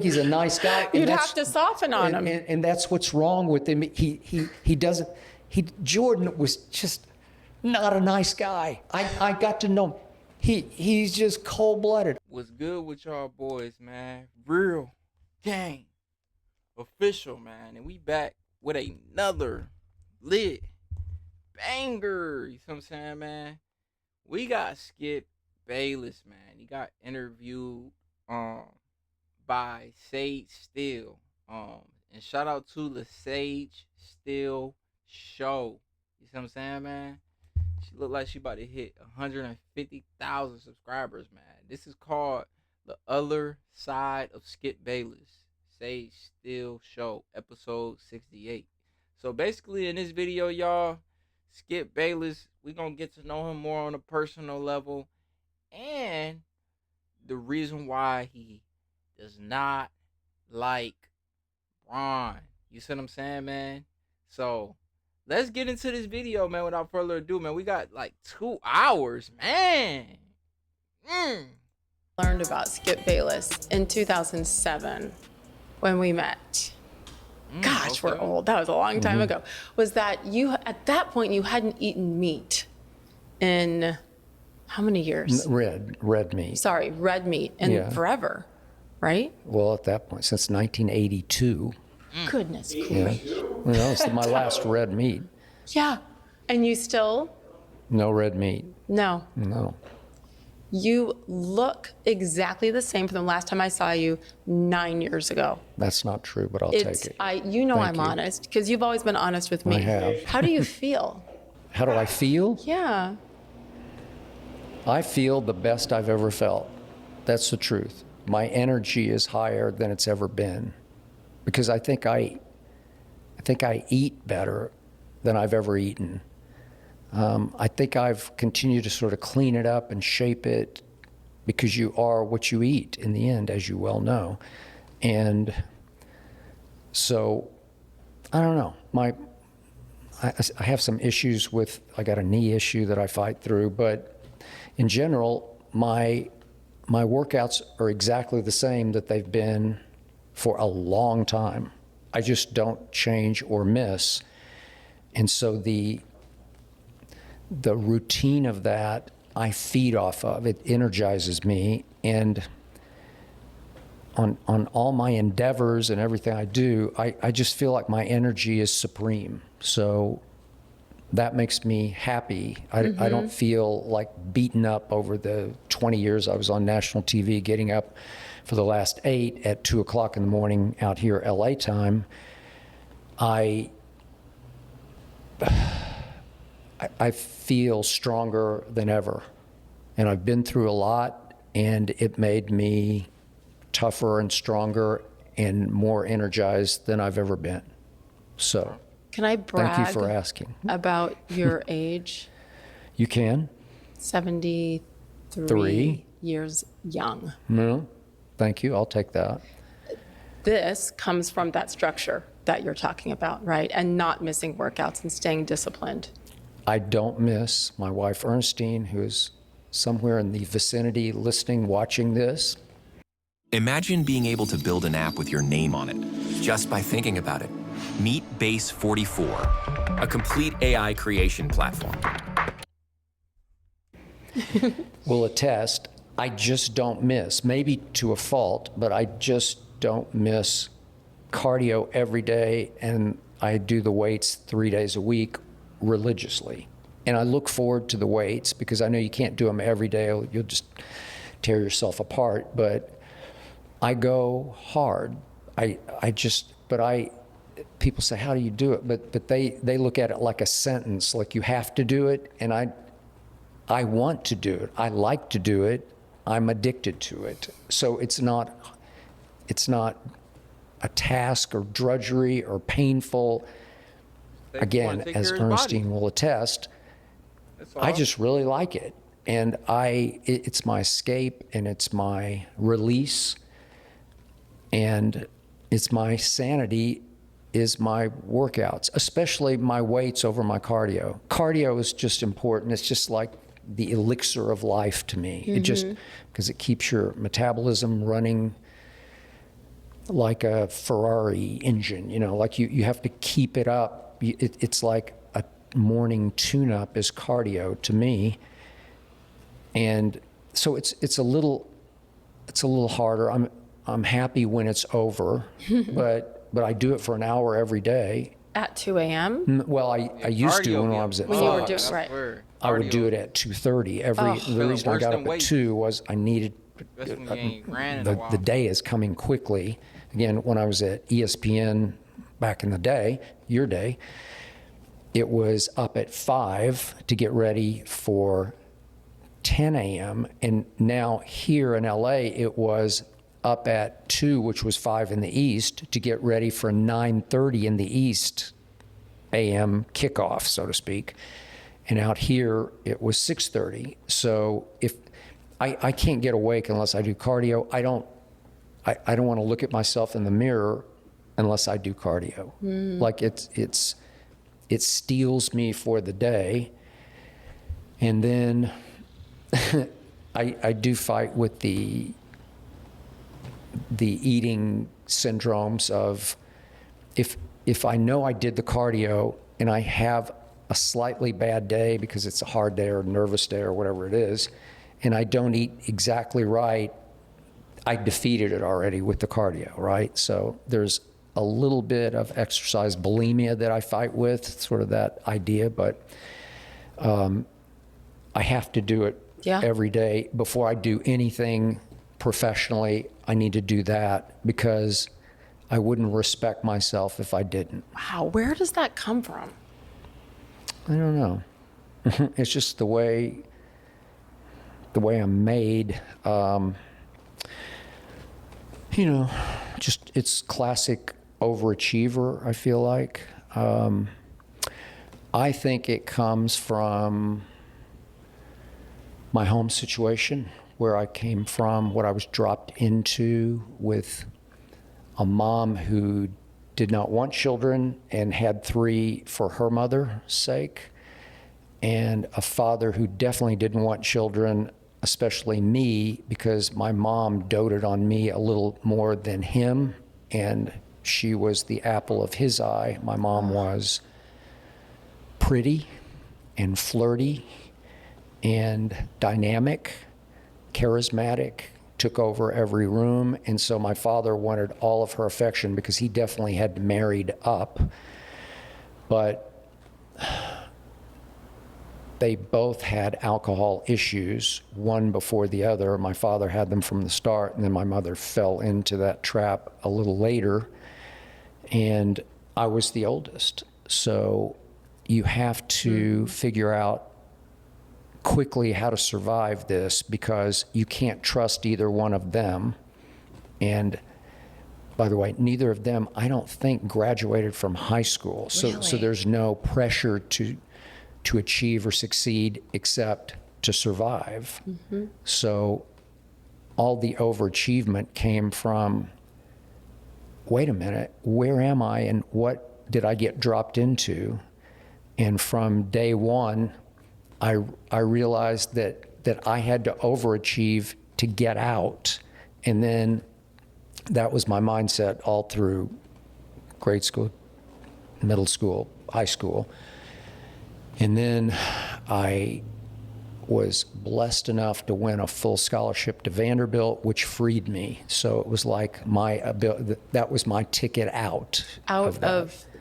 He's a nice guy. You'd have to soften on him. And that's what's wrong with him. He doesn't, Jordan was just not a nice guy. I got to know him. He's just cold-blooded. What's good with y'all boys, man? Real Game Official, man. And we back with another lit banger. You see what I'm saying, man? We got Skip Bayless, man. He got interviewed by Sage Steele. And shout out to the Sage Steele show. You see what I'm saying, man? She look like she about to hit 150,000 subscribers, man. This is called The Other Side of Skip Bayless. Sage Steele show, episode 68. So basically in this video, y'all, Skip Bayless, we gonna get to know him more on a personal level. And the reason why he does not like Ron. You see what I'm saying, man? So let's get into this video, man, without further ado, man. We got like 2 hours, man. Learned about Skip Bayless in 2007 when we met. Gosh, okay. we're old. That was a long time ago. Was that you, at that point, you hadn't eaten meat in how many years? Red meat. Sorry, red meat in forever, right? Well, at that point, since 1982. Goodness Yeah. gracious. Well, it's my last red meat. Yeah. And you still? No red meat. No. No. You look exactly the same from the last time I saw you 9 years ago. That's not true, but I'll take it. You know Thank I'm you. honest, because you've always been honest with me. I have. How do you feel? How do I feel? Yeah. I feel the best I've ever felt. That's the truth. My energy is higher than it's ever been, because I think I eat better than I've ever eaten. I think I've continued to sort of clean it up and shape it, because you are what you eat in the end, as you well know. And so, I don't know. I have some issues with, I got a knee issue that I fight through, but in general, my workouts are exactly the same that they've been for a long time. I just don't change or miss. And so the routine of that, I feed off of. It energizes me. And on all my endeavors and everything I do, I just feel like my energy is supreme. So that makes me happy. I don't feel like beaten up over the 20 years I was on national TV, getting up for the last 8 at 2 o'clock in the morning out here LA time. I feel stronger than ever. And I've been through a lot, and it made me tougher and stronger and more energized than I've ever been. So Can I brag thank you for asking. about your age? You can? 73 years young. No, thank you. I'll take that. This comes from that structure that you're talking about, right? And not missing workouts and staying disciplined. I don't miss my wife, Ernestine, who is somewhere in the vicinity listening, watching this. Imagine being able to build an app with your name on it, just by thinking about it. Meet Base 44, a complete AI creation platform. Will attest, I just don't miss, maybe to a fault, but I just don't miss cardio every day, and I do the weights 3 days a week religiously. And I look forward to the weights, because I know you can't do them every day, you'll just tear yourself apart, but I go hard. People say, how do you do it? But they look at it like a sentence, like you have to do it, and I want to do it. I like to do it. I'm addicted to it. So it's not a task or drudgery or painful. Again, as Ernestine will attest, I just really like it. And it's my escape, and it's my release, and it's my sanity is my workouts, especially my weights over my cardio. Cardio is just important. It's just like the elixir of life to me. It just, because it keeps your metabolism running like a Ferrari engine, like you have to keep it up. It's like a morning tune-up is cardio to me. And so it's a little harder. I'm happy when it's over, but I do it for an hour every day. At 2 a.m.? Well, I used to when I was at When you were Fox. doing, right. I would do it at 2:30. The reason I got up at 2 was I needed, the day is coming quickly. Again, when I was at ESPN back in the day, your day, it was up at 5 to get ready for 10 a.m. And now here in LA, it was up at 2, which was 5 in the East, to get ready for 9:30 in the East a.m. kickoff, so to speak. And out here, it was 6:30. So if I can't get awake unless I do cardio, I don't want to look at myself in the mirror unless I do cardio. Like it steals me for the day. And then I do fight with the eating syndromes of if I know I did the cardio and I have a slightly bad day because it's a hard day or a nervous day or whatever it is, and I don't eat exactly right, I defeated it already with the cardio, right? So there's a little bit of exercise bulimia that I fight with, sort of that idea, but I have to do it every day. Before I do anything professionally, I need to do that because I wouldn't respect myself if I didn't. Wow, where does that come from? I don't know. It's just the way I'm made. Just it's classic overachiever, I feel like. I think it comes from my home situation, where I came from, what I was dropped into, with a mom who did not want children and had 3 for her mother's sake, and a father who definitely didn't want children, especially me, because my mom doted on me a little more than him, and she was the apple of his eye. My mom was pretty and flirty and dynamic, charismatic, took over every room. And so my father wanted all of her affection because he definitely had married up. But they both had alcohol issues, one before the other. My father had them from the start, and then my mother fell into that trap a little later. And I was the oldest. So you have to figure out quickly how to survive this, because you can't trust either one of them. And by the way, neither of them, I don't think, graduated from high school. So there's no pressure to achieve or succeed except to survive. So all the overachievement came from, wait a minute, where am I and what did I get dropped into? And from day one, I realized that I had to overachieve to get out. And then that was my mindset all through grade school, middle school, high school. And then I was blessed enough to win a full scholarship to Vanderbilt, which freed me. So it was like that was my ticket out of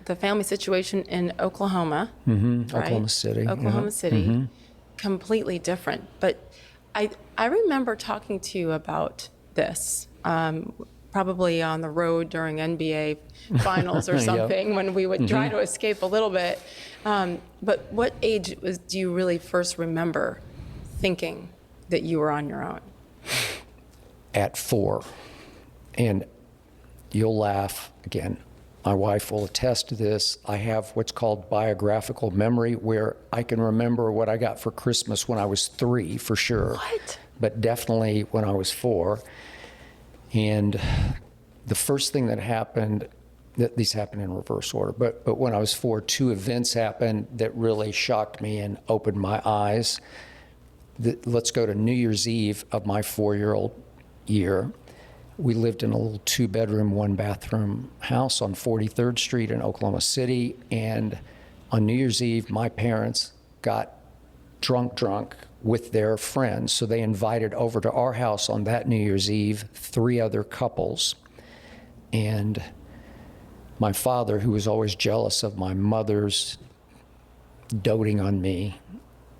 the family situation in Oklahoma, right? Oklahoma City. Oklahoma City, completely different. But I remember talking to you about this, probably on the road during NBA finals or something, when we would try to escape a little bit. But what age do you really first remember thinking that you were on your own? At 4. And you'll laugh again. My wife will attest to this. I have what's called biographical memory, where I can remember what I got for Christmas when I was 3, for sure. What? But definitely when I was 4. And the first thing that happened, these happened in reverse order, but when I was 4, 2 events happened that really shocked me and opened my eyes. Let's go to New Year's Eve of my 4-year-old year. we lived in a little 2-bedroom, 1-bathroom house on 43rd Street in Oklahoma City. And on New Year's Eve, my parents got drunk with their friends. So they invited over to our house on that New Year's Eve 3 other couples. And my father, who was always jealous of my mother's doting on me,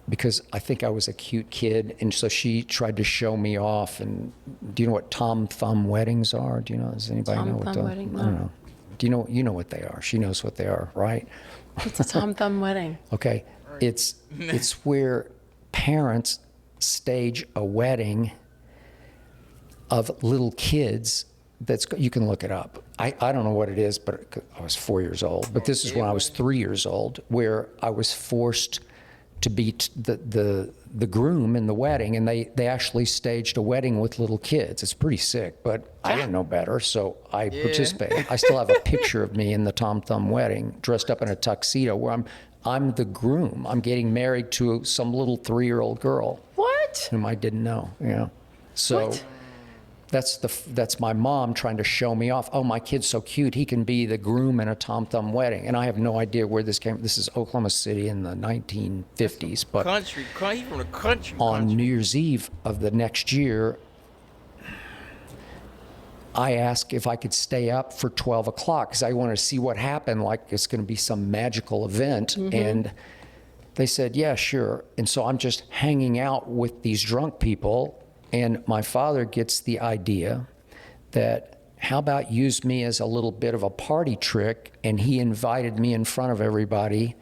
because I think I was a cute kid, and so she tried to show me off. And do you know what Tom Thumb weddings are? Do you know? Does anybody know what Tom Thumb wedding? I don't know. Do you know? You know what they are. She knows what they are, right? It's a Tom Thumb wedding. Okay, it's where parents stage a wedding of little kids. You can look it up. I don't know what it is, but I was 4 years old. But this is when I was 3 years old, where I was forced to be the groom in the wedding, and they actually staged a wedding with little kids. It's pretty sick, but I didn't know better, so I participated. I still have a picture of me in the Tom Thumb wedding, dressed up in a tuxedo, where I'm the groom. I'm getting married to some little 3-year-old girl. What? Whom I didn't know. Yeah. So. What? That's my mom trying to show me off. Oh, my kid's so cute. He can be the groom in a Tom Thumb wedding. And I have no idea where this came from. This is Oklahoma City in the 1950s. But Country, he from the country. on New Year's Eve of the next year, I asked if I could stay up for 12 o'clock because I wanted to see what happened, like it's going to be some magical event. And they said, yeah, sure. And so I'm just hanging out with these drunk people. And my father gets the idea that, how about use me as a little bit of a party trick? And he invited me in front of everybody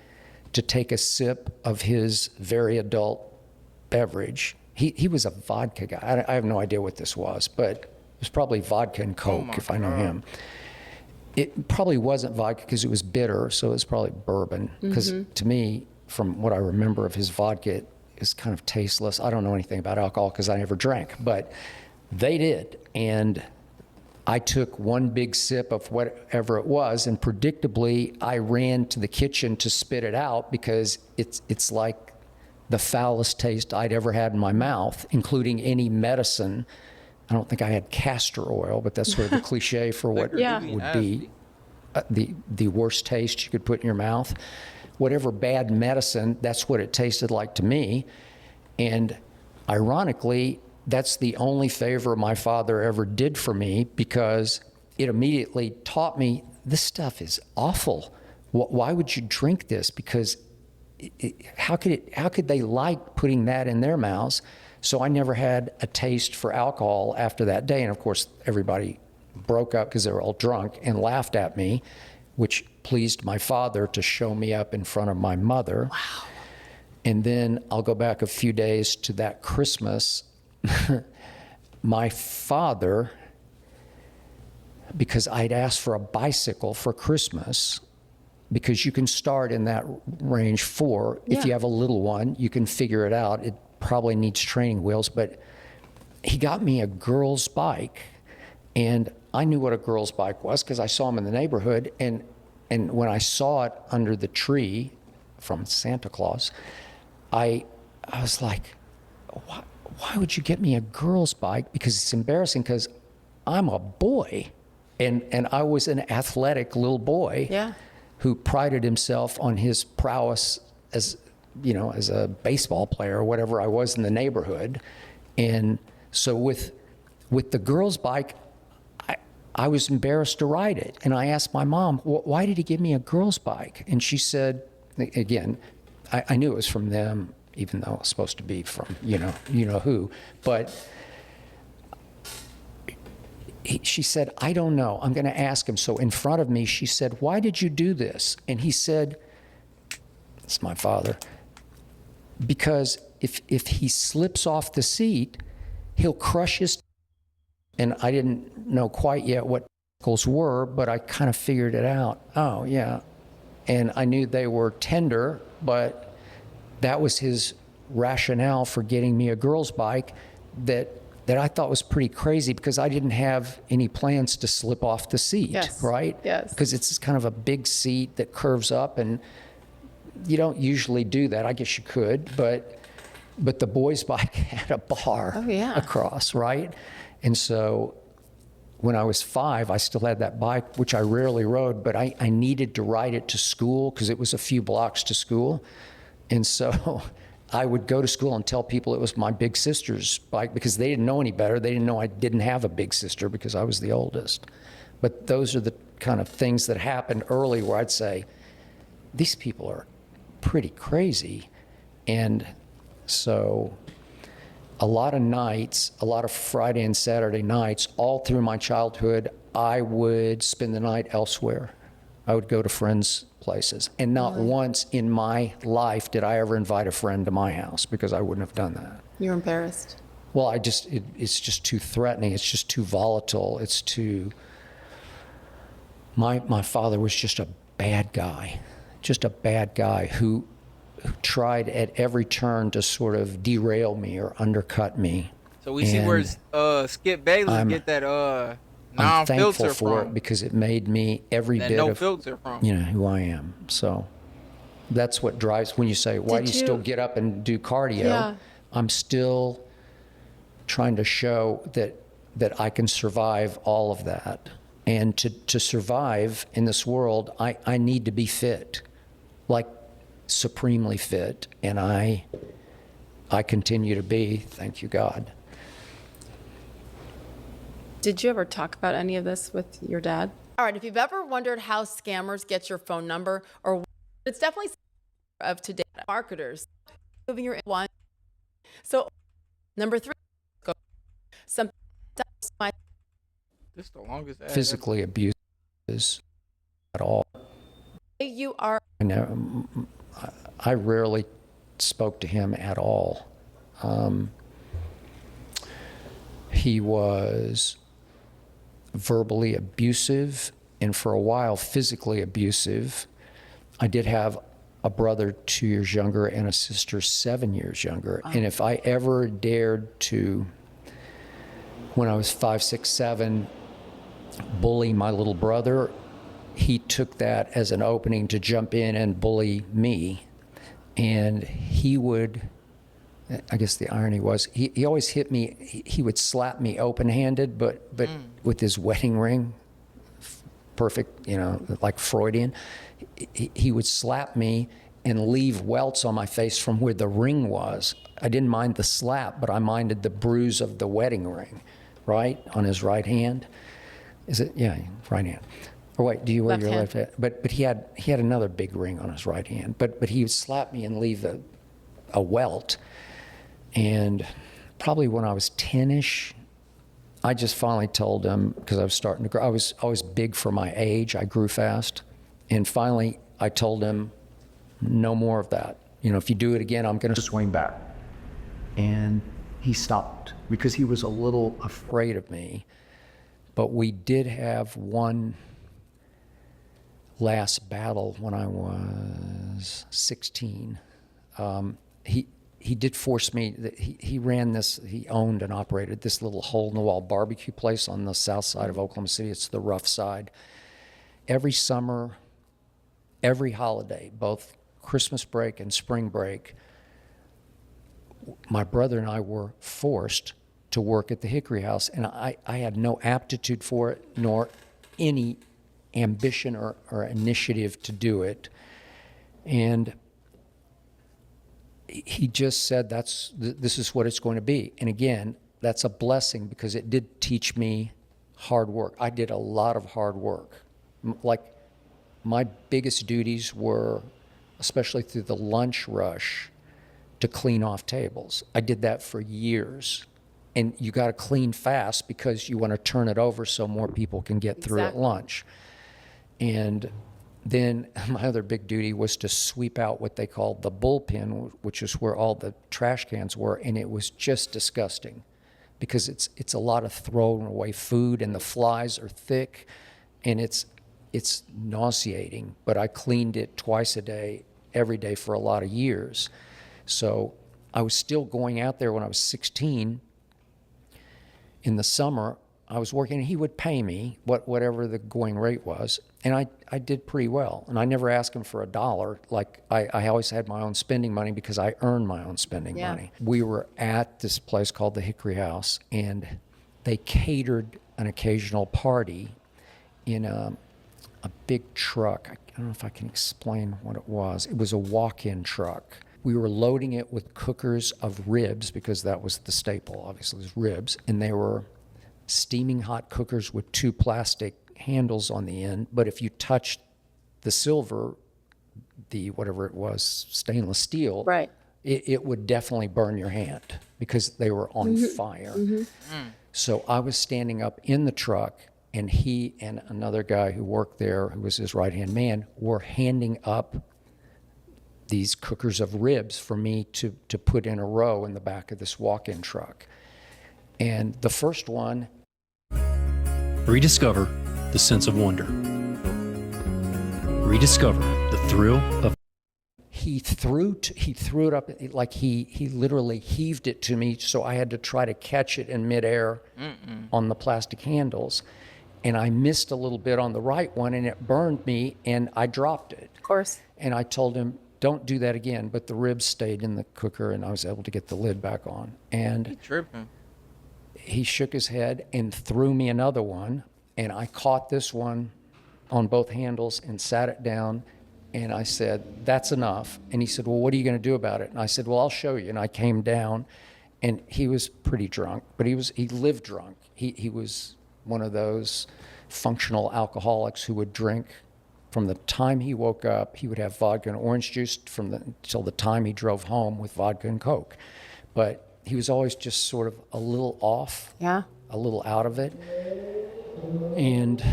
to take a sip of his very adult beverage. He was a vodka guy. I have no idea what this was, but it was probably vodka and Coke, if I know him. It probably wasn't vodka because it was bitter, so it was probably bourbon. Because to me, from what I remember of his vodka, is kind of tasteless. I don't know anything about alcohol because I never drank, but they did. And I took one big sip of whatever it was, and predictably, I ran to the kitchen to spit it out because it's like the foulest taste I'd ever had in my mouth, including any medicine. I don't think I had castor oil, but that's sort of the cliche for what would be the worst taste you could put in your mouth. Whatever bad medicine, that's what it tasted like to me. And ironically, that's the only favor my father ever did for me because it immediately taught me this stuff is awful. Why would you drink this? Because how could they like putting that in their mouths? So I never had a taste for alcohol after that day. And of course, everybody broke up because they were all drunk and laughed at me, which pleased my father to show me up in front of my mother. Wow. And then I'll go back a few days to that Christmas. My father, because I'd asked for a bicycle for Christmas, because you can start in that range 4. If you have a little one, you can figure it out. It probably needs training wheels, but he got me a girl's bike. And I knew what a girl's bike was because I saw them in the neighborhood. And when I saw it under the tree from Santa Claus, I was like, why would you get me a girl's bike? Because it's embarrassing because I'm a boy. And I was an athletic little boy who prided himself on his prowess as a baseball player or whatever I was in the neighborhood. And so with the girl's bike, I was embarrassed to ride it. And I asked my mom, why did he give me a girl's bike? And she said, again, I knew it was from them, even though it was supposed to be from, you know who. But she said, I don't know. I'm going to ask him. So in front of me, she said, why did you do this? And he said, it's my father, because if he slips off the seat, he'll crush his. And I didn't know quite yet what testicles were, but I kind of figured it out. Oh, yeah. And I knew they were tender, but that was his rationale for getting me a girl's bike that I thought was pretty crazy because I didn't have any plans to slip off the seat, right? Yes. Because it's kind of a big seat that curves up, and you don't usually do that. I guess you could, but the boys' bike had a bar across, right? And so when I was 5, I still had that bike, which I rarely rode, but I needed to ride it to school because it was a few blocks to school. And so I would go to school and tell people it was my big sister's bike because they didn't know any better. They didn't know I didn't have a big sister because I was the oldest. But those are the kind of things that happened early where I'd say, these people are pretty crazy. And so a lot of nights, a lot of Friday and Saturday nights, all through my childhood, I would spend the night elsewhere. I would go to friends' places. And not once in my life did I ever invite a friend to my house because I wouldn't have done that. You're embarrassed. Well, it's just too threatening. It's just too volatile. It's too... My father was just a bad guy who tried at every turn to sort of derail me or undercut me. So we see where Skip Bayless get that I'm thankful non-filter for from. it because it made me every That bit no of filter from. who I am. So that's what drives when you say, why Did do you still get up and do cardio? Yeah. I'm still trying to show that I can survive all of that. And to survive in this world, I need to be fit, like supremely fit. And I continue to be, thank you, God. Did you ever talk about any of this with your dad? All right, if you've ever wondered how scammers get your phone number, or it's definitely of today marketers moving your one. So number 3, some This the longest ad Physically abusive at all. you are I rarely spoke to him at all. He was verbally abusive and for a while physically abusive. I did have a brother 2 years younger and a sister 7 years younger. And if I ever dared to, when I was 5, 6, 7, bully my little brother, he took that as an opening to jump in and bully me. And he would, I guess the irony was, he always hit me, he would slap me open-handed, but with his wedding ring, perfect, like Freudian. He would slap me and leave welts on my face from where the ring was. I didn't mind the slap, but I minded the bruise of the wedding ring, right, on his right hand. Is it? Yeah, right hand. Or wait, do you wear your left hand? But he had another big ring on his right hand. But he would slap me and leave a welt. And probably when I was 10-ish, I just finally told him, because I was starting to grow. I was always big for my age. I grew fast. And finally, I told him, no more of that. If you do it again, I'm going to swing back. And he stopped because he was a little afraid of me. But we did have one last battle when I was 16. He did force me. He ran this. He owned and operated this little hole-in-the-wall barbecue place on the south side of Oklahoma City. It's the rough side. Every summer, every holiday, both Christmas break and spring break, my brother and I were forced to work at the Hickory House, and I had no aptitude for it, nor any ambition or initiative to do it. And he just said, this is what it's going to be. And again, that's a blessing because it did teach me hard work. I did a lot of hard work. Like, my biggest duties were, especially through the lunch rush, to clean off tables. I did that for years. And you got to clean fast because you want to turn it over so more people can get through at lunch. And then my other big duty was to sweep out what they called the bullpen, which is where all the trash cans were. And it was just disgusting because it's a lot of throwing away food and the flies are thick and it's nauseating. But I cleaned it twice a day, every day for a lot of years. So I was still going out there when I was 16. In the summer, I was working, and he would pay me whatever the going rate was, and I did pretty well. And I never asked him for $1. Like, I always had my own spending money because I earned my own spending money. We were at this place called the Hickory House, and they catered an occasional party in a big truck. I don't know if I can explain what it was. It was a walk-in truck. We were loading it with cookers of ribs, because that was the staple, obviously, was ribs. And they were steaming hot cookers with 2 plastic handles on the end. But if you touched the silver, the whatever it was, stainless steel, Right. it would definitely burn your hand because they were on fire. So I was standing up in the truck, and he and another guy who worked there, who was his right-hand man, were handing up these cookers of ribs for me to put in a row in the back of this walk-in truck. And the first one, Rediscover the sense of wonder. Rediscover the thrill of he threw it up, like he literally heaved it to me, so I had to try to catch it in midair on the plastic handles. And I missed a little bit on the right one, and it burned me, and I dropped it. Of course. And I told him, don't do that again. But the ribs stayed in the cooker, and I was able to get the lid back on. And Tripping. he shook his head and threw me another one, and I caught this one on both handles and sat it down, and I said, that's enough. And he said, well, what are you going to do about it? And I said, well, I'll show you. And I came down, and he was pretty drunk, but he lived drunk. He was one of those functional alcoholics who would drink from the time he woke up. He would have vodka and orange juice until the time he drove home with vodka and Coke. But he was always just sort of a little off, Yeah. a little out of it. And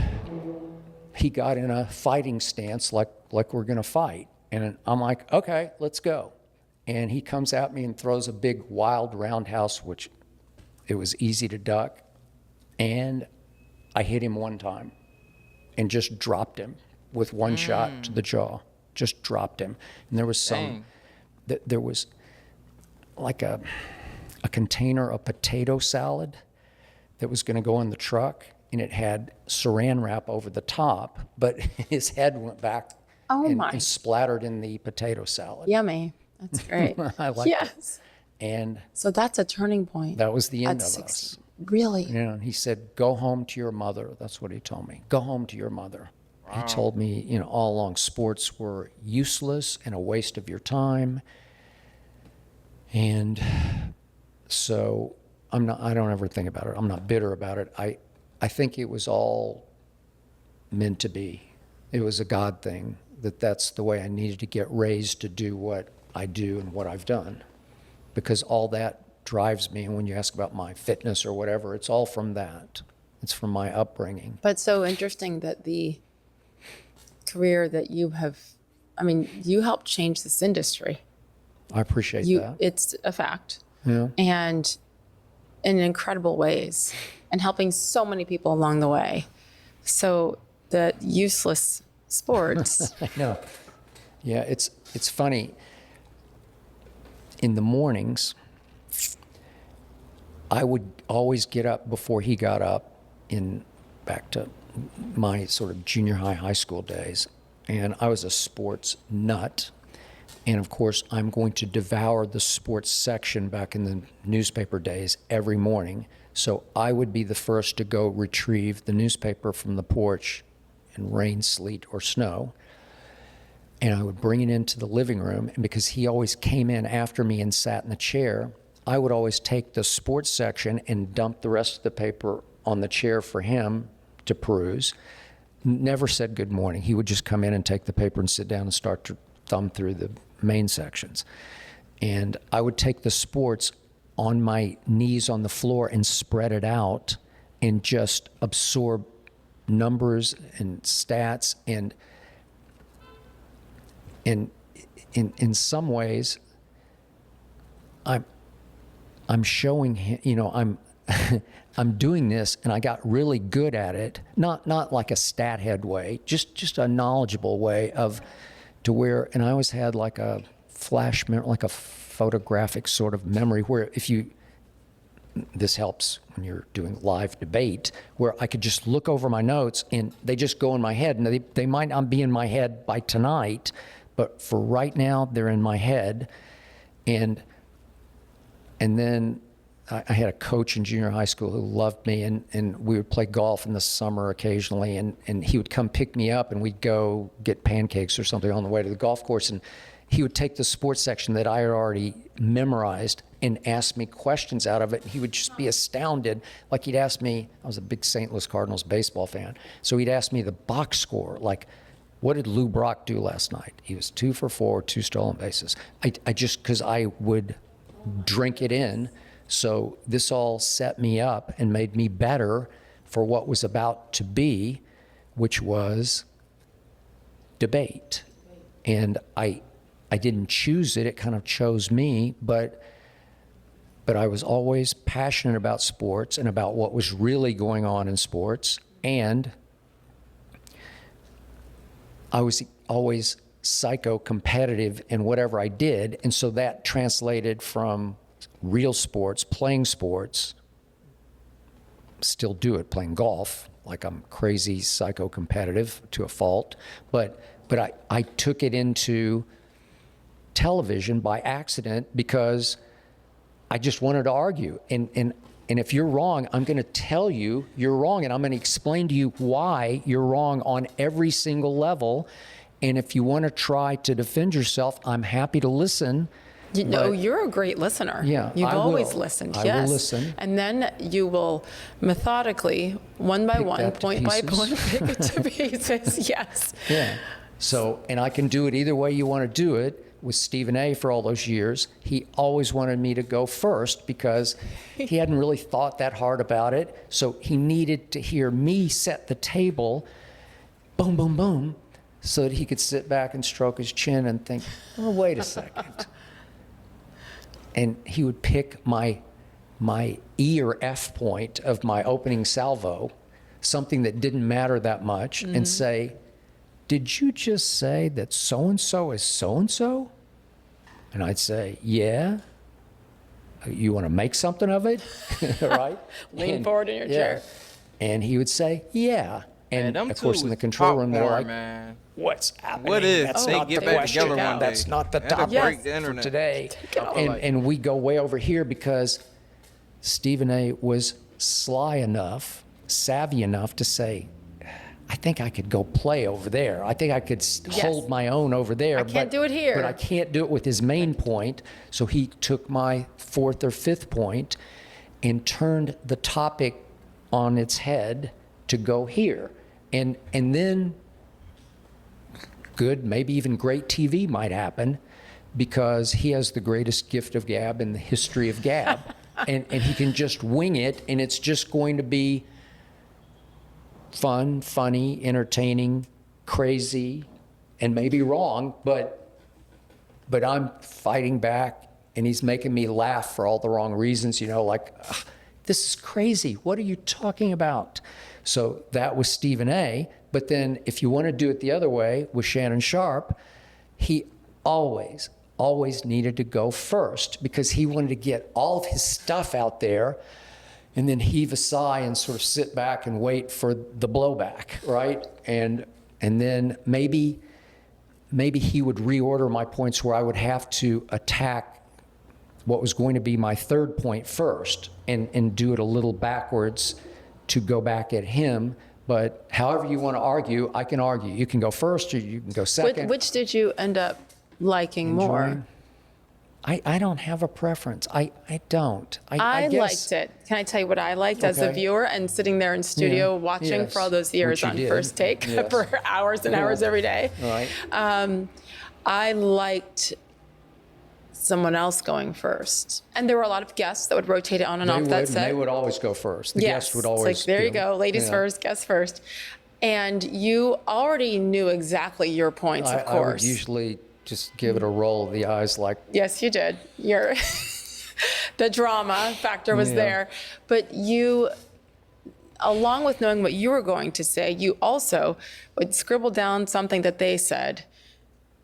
he got in a fighting stance like we're going to fight. And I'm like, okay, let's go. And he comes at me and throws a big wild roundhouse, which it was easy to duck. And I hit him one time and just dropped him with one shot to the jaw. Just dropped him. And there was there was like a container of potato salad that was going to go in the truck, and it had saran wrap over the top, but his head went back and splattered in the potato salad. Yummy. That's great. I liked it. Yes. And So that's a turning point. that was the end At of 60. us. Really? You know, and he said, go home to your mother. That's what he told me. Go home to your mother. He told me, you know, all along sports were useless and a waste of your time. And so I don't ever think about it. I'm not bitter about it. I think it was all meant to be. It was a God thing, that's the way I needed to get raised to do what I do and what I've done. Because all that drives me. And when you ask about my fitness or whatever, it's all from that. It's from my upbringing. But so interesting that the career that you have, I mean, you helped change this industry. I appreciate that. It's a fact. Yeah. And in incredible ways, and helping so many people along the way. So the useless sports. I know. Yeah, it's funny. In the mornings, I would always get up before he got up back to my sort of junior high school days. And I was a sports nut. And of course, I'm going to devour the sports section back in the newspaper days every morning. So I would be the first to go retrieve the newspaper from the porch in rain, sleet, or snow. And I would bring it into the living room. And because he always came in after me and sat in the chair, I would always take the sports section and dump the rest of the paper on the chair for him to peruse. Never said good morning. He would just come in and take the paper and sit down and start to thumb through the main sections. And I would take the sports on my knees on the floor and spread it out and just absorb numbers and stats. And in some ways, I'm showing him, you know, I'm doing this, and I got really good at it. Not like a stat head way, just a knowledgeable way to where, and I always had like a flash memory, like a photographic sort of memory, where this helps when you're doing live debate, where I could just look over my notes and they just go in my head, and they might not be in my head by tonight, but for right now, they're in my head. And then I had a coach in junior high school who loved me, and we would play golf in the summer occasionally, and he would come pick me up, and we'd go get pancakes or something on the way to the golf course, and he would take the sports section that I had already memorized and ask me questions out of it. And he would just be astounded. Like he'd ask me, I was a big St. Louis Cardinals baseball fan, so he'd ask me the box score, like, what did Lou Brock do last night? He was 2 for 4, 2 stolen bases. I just, because I would drink it in. So this all set me up and made me better for what was about to be, which was debate. And I didn't choose it. It kind of chose me, but I was always passionate about sports and about what was really going on in sports. And I was always psycho-competitive in whatever I did. And so that translated from real sports, playing sports, still do it, playing golf, like I'm crazy psycho-competitive to a fault. But I took it into television by accident because I just wanted to argue. And if you're wrong, I'm going to tell you you're wrong, and I'm going to explain to you why you're wrong on every single level. And if you want to try to defend yourself, I'm happy to listen. You're a great listener. Yeah, You've I always will. listened. I Yes. will listen. And then you will methodically, one by Pick one, that to point by pieces. point, pick it to pieces. Yes. Yeah. So, and I can do it either way you want to do it. With Stephen A. for all those years, he always wanted me to go first because he hadn't really thought that hard about it. So he needed to hear me set the table, boom, boom, boom, so that he could sit back and stroke his chin and think, oh, wait a second. And he would pick my E or F point of my opening salvo, something that didn't matter that much, and say, did you just say that so-and-so is so-and-so? And I'd say, yeah. You want to make something of it? Right? Lean forward in your chair. And he would say, yeah. And them of course, two in the was control room, they're popcorn, like, man. what's happening? What if That's they not get the back question. together one day? That's not the That'll topic break the for internet. today. I feel like- And we go way over here because Stephen A. was sly enough, savvy enough to say, I think I could go play over there. I think I could hold my own over there. I can't do it here. But I can't do it with his main point. So he took my 4th or 5th point and turned the topic on its head to go here. And then good, maybe even great TV might happen because he has the greatest gift of gab in the history of gab. and he can just wing it, and it's just going to be fun, funny, entertaining, crazy, and maybe wrong, but I'm fighting back, and he's making me laugh for all the wrong reasons, like, this is crazy. What are you talking about? So that was Stephen A. But then if you want to do it the other way with Shannon Sharp, he always needed to go first because he wanted to get all of his stuff out there and then heave a sigh and sort of sit back and wait for the blowback, right? And then maybe he would reorder my points where I would have to attack what was going to be my 3rd point first and do it a little backwards to go back at him. But however you want to argue, I can argue. You can go first or you can go second. Which did you end up liking more? Enjoying? I don't have a preference. I don't. I guess, liked it. Can I tell you what I liked as a Okay. viewer and sitting there in studio Yeah. watching Yes. for all those years Which you on did. First Take Yes. for hours and hours every day? All right. I liked someone else going first. And there were a lot of guests that would rotate on and off that set. They would always go first. The guests would always. It's like, there you go, ladies yeah. first, guests first. And you already knew exactly your points, of I would course. usually just give it a roll of the eyes like, Yes, you did. The drama factor was Yeah. there. But you, along with knowing what you were going to say, you also would scribble down something that they said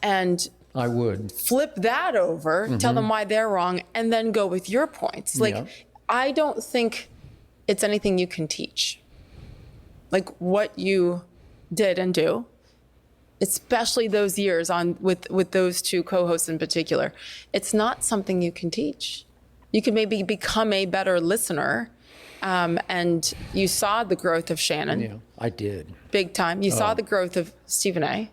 and I would. flip that over, tell them why they're wrong, and then go with your points. Like, Yeah. I don't think it's anything you can teach. Like what you did and do, especially those years on with those two co-hosts in particular, it's not something you can teach. You could maybe become a better listener. And you saw the growth of Shannon. Yeah, I did. Big time. You saw the growth of Stephen A.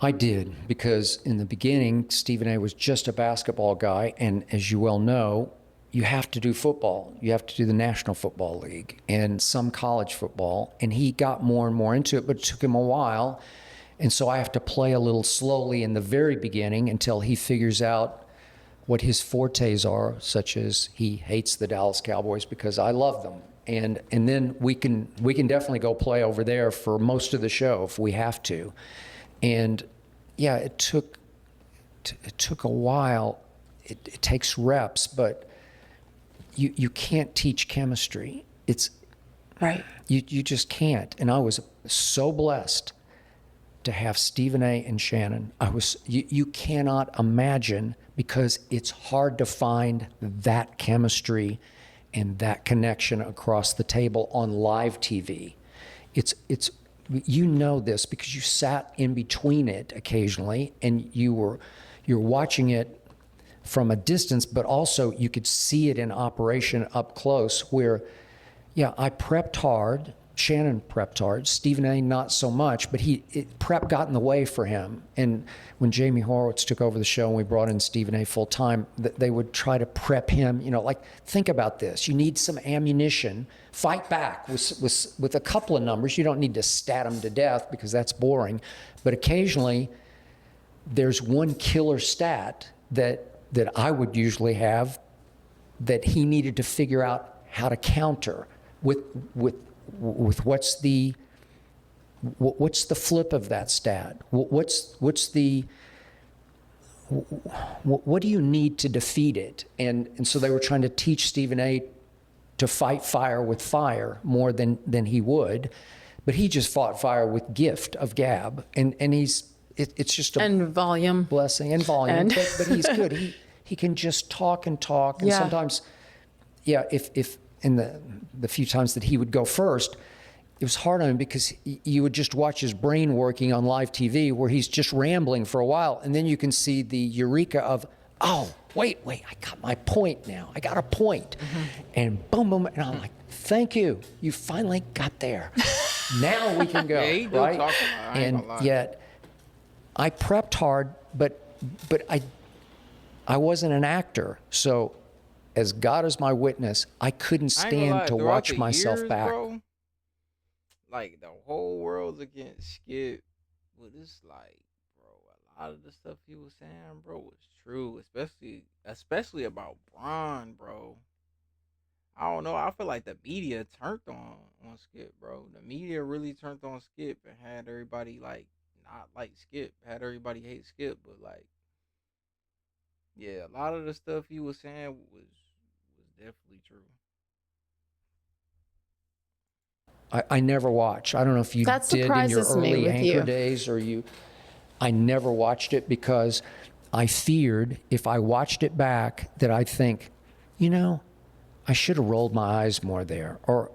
I did, because in the beginning, Stephen A. was just a basketball guy. And as you well know, you have to do football. You have to do the National Football League and some college football. And he got more and more into it, but it took him a while. And so I have to play a little slowly in the very beginning until he figures out what his fortes are, such as he hates the Dallas Cowboys because I love them. And then we can definitely go play over there for most of the show if we have to. And yeah, it took a while. It takes reps, but you can't teach chemistry. It's Right. you just can't. And I was so blessed to have Stephen A. and Shannon. You cannot imagine, because it's hard to find that chemistry and that connection across the table on live TV. It's you know this because you sat in between it occasionally, and you're watching it from a distance, but also you could see it in operation up close. Where, yeah, I prepped hard. Shannon prepped hard. Stephen A. not so much, but prep got in the way for him. And when Jamie Horowitz took over the show and we brought in Stephen A. full time, they would try to prep him. You know, like, think about this. You need some ammunition. Fight back with a couple of numbers. You don't need to stat him to death because that's boring. But occasionally, there's one killer stat that I would usually have that he needed to figure out how to counter with what's the flip of that stat? What do you need to defeat it? And so they were trying to teach Stephen A. to fight fire with fire more than he would, but he just fought fire with gift of gab, and it's just a And volume. blessing and volume, but he's good. He can just talk, and Yeah. sometimes, yeah, if in the few times that he would go first, it was hard on him because you would just watch his brain working on live TV where he's just rambling for a while, and then you can see the eureka of, oh, wait, I got my point now. I got a point. And boom, boom, and I'm like, thank you. You finally got there. Now we can go, Yeah, he do right? talk a lot, I ain't And gonna lie. yet, I prepped hard, but I wasn't an actor, so as God is my witness, I couldn't I ain't gonna lie, stand to throughout watch the myself years, back. Bro, like, the whole world's against Skip, but it's like, bro, a lot of the stuff he was saying, bro, was true, especially about Bron, bro. I don't know. I feel like the media turned on Skip, bro. The media really turned on Skip and had everybody like not like Skip, had everybody hate Skip, but like, yeah, a lot of the stuff he was saying was definitely true. I never watched. I don't know if you That did in your surprises me early with anchor you. days or you. I never watched it because I feared if I watched it back that I'd think, you know, I should have rolled my eyes more there, or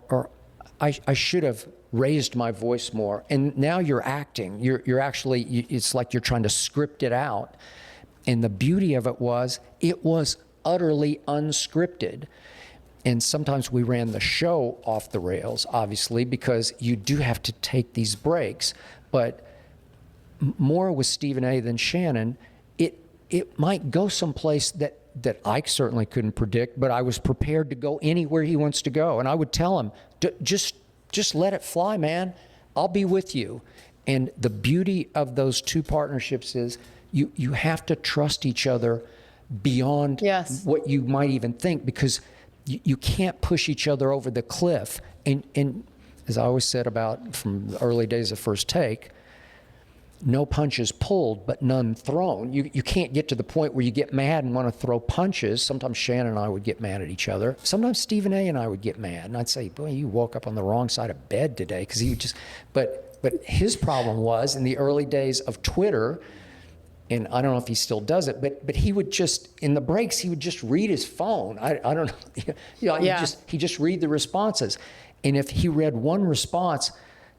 I should have raised my voice more. And now you're acting. You're actually. It's like you're trying to script it out. And the beauty of it was utterly unscripted. And sometimes we ran the show off the rails, obviously, because you do have to take these breaks. But more with Stephen A. than Shannon, it might go someplace that I certainly couldn't predict, but I was prepared to go anywhere he wants to go. And I would tell him, just let it fly, man. I'll be with you. And the beauty of those two partnerships is you have to trust each other beyond Yes. what you might even think, because you can't push each other over the cliff. And as I always said about from the early days of First Take, no punches pulled, but none thrown. You can't get to the point where you get mad and want to throw punches. Sometimes Shannon and I would get mad at each other. Sometimes Stephen A. and I would get mad. And I'd say, boy, you woke up on the wrong side of bed today. Because he would just, but his problem was in the early days of Twitter, and I don't know if he still does it, but he would just, in the breaks, he would just read his phone. I don't know. You know, Yeah. he just read the responses. And if he read one response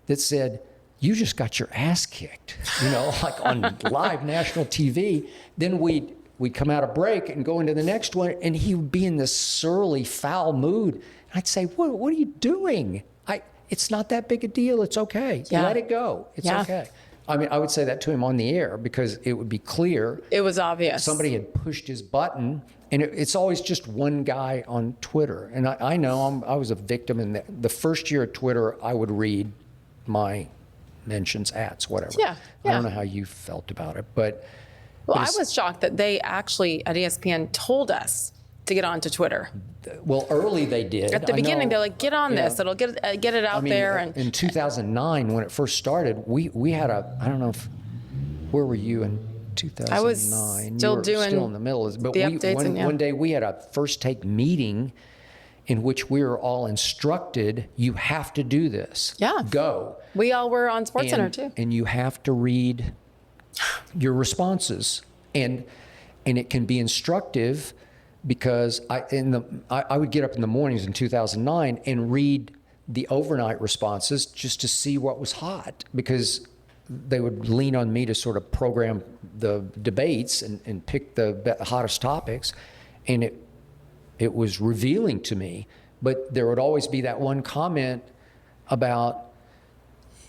that said, you just got your ass kicked, you know, like on live national TV, then we'd we'd come out of break and go into the next one, and he would be in this surly, foul mood. And I'd say, what are you doing? It's not that big a deal. It's okay. Yeah. Let it go. It's Yeah. okay. I mean, I would say that to him on the air because it would be clear. It was obvious. Somebody had pushed his button, and it's always just one guy on Twitter. And I know I was a victim in the first year at Twitter. I would read my mentions, ats, whatever. Yeah, I don't yeah. know how you felt about it, but Well, I was shocked that they actually at ESPN told us to get onto Twitter. well, early they did. At the I beginning, know- they're like, get on this. Yeah. It'll get it out I mean, there. And in 2009, when it first started, we had I don't know where were you in 2009? I was still you were doing still in the middle of it. But the updates and, yeah. one day we had a first take meeting in which we were all instructed, you have to do this. Yeah. Go. we all were on SportsCenter too. And you have to read your responses. And it can be instructive because I would get up in the mornings in 2009 and read the overnight responses just to see what was hot, because they would lean on me to sort of program the debates and pick the hottest topics. And it was revealing to me, but there would always be that one comment about,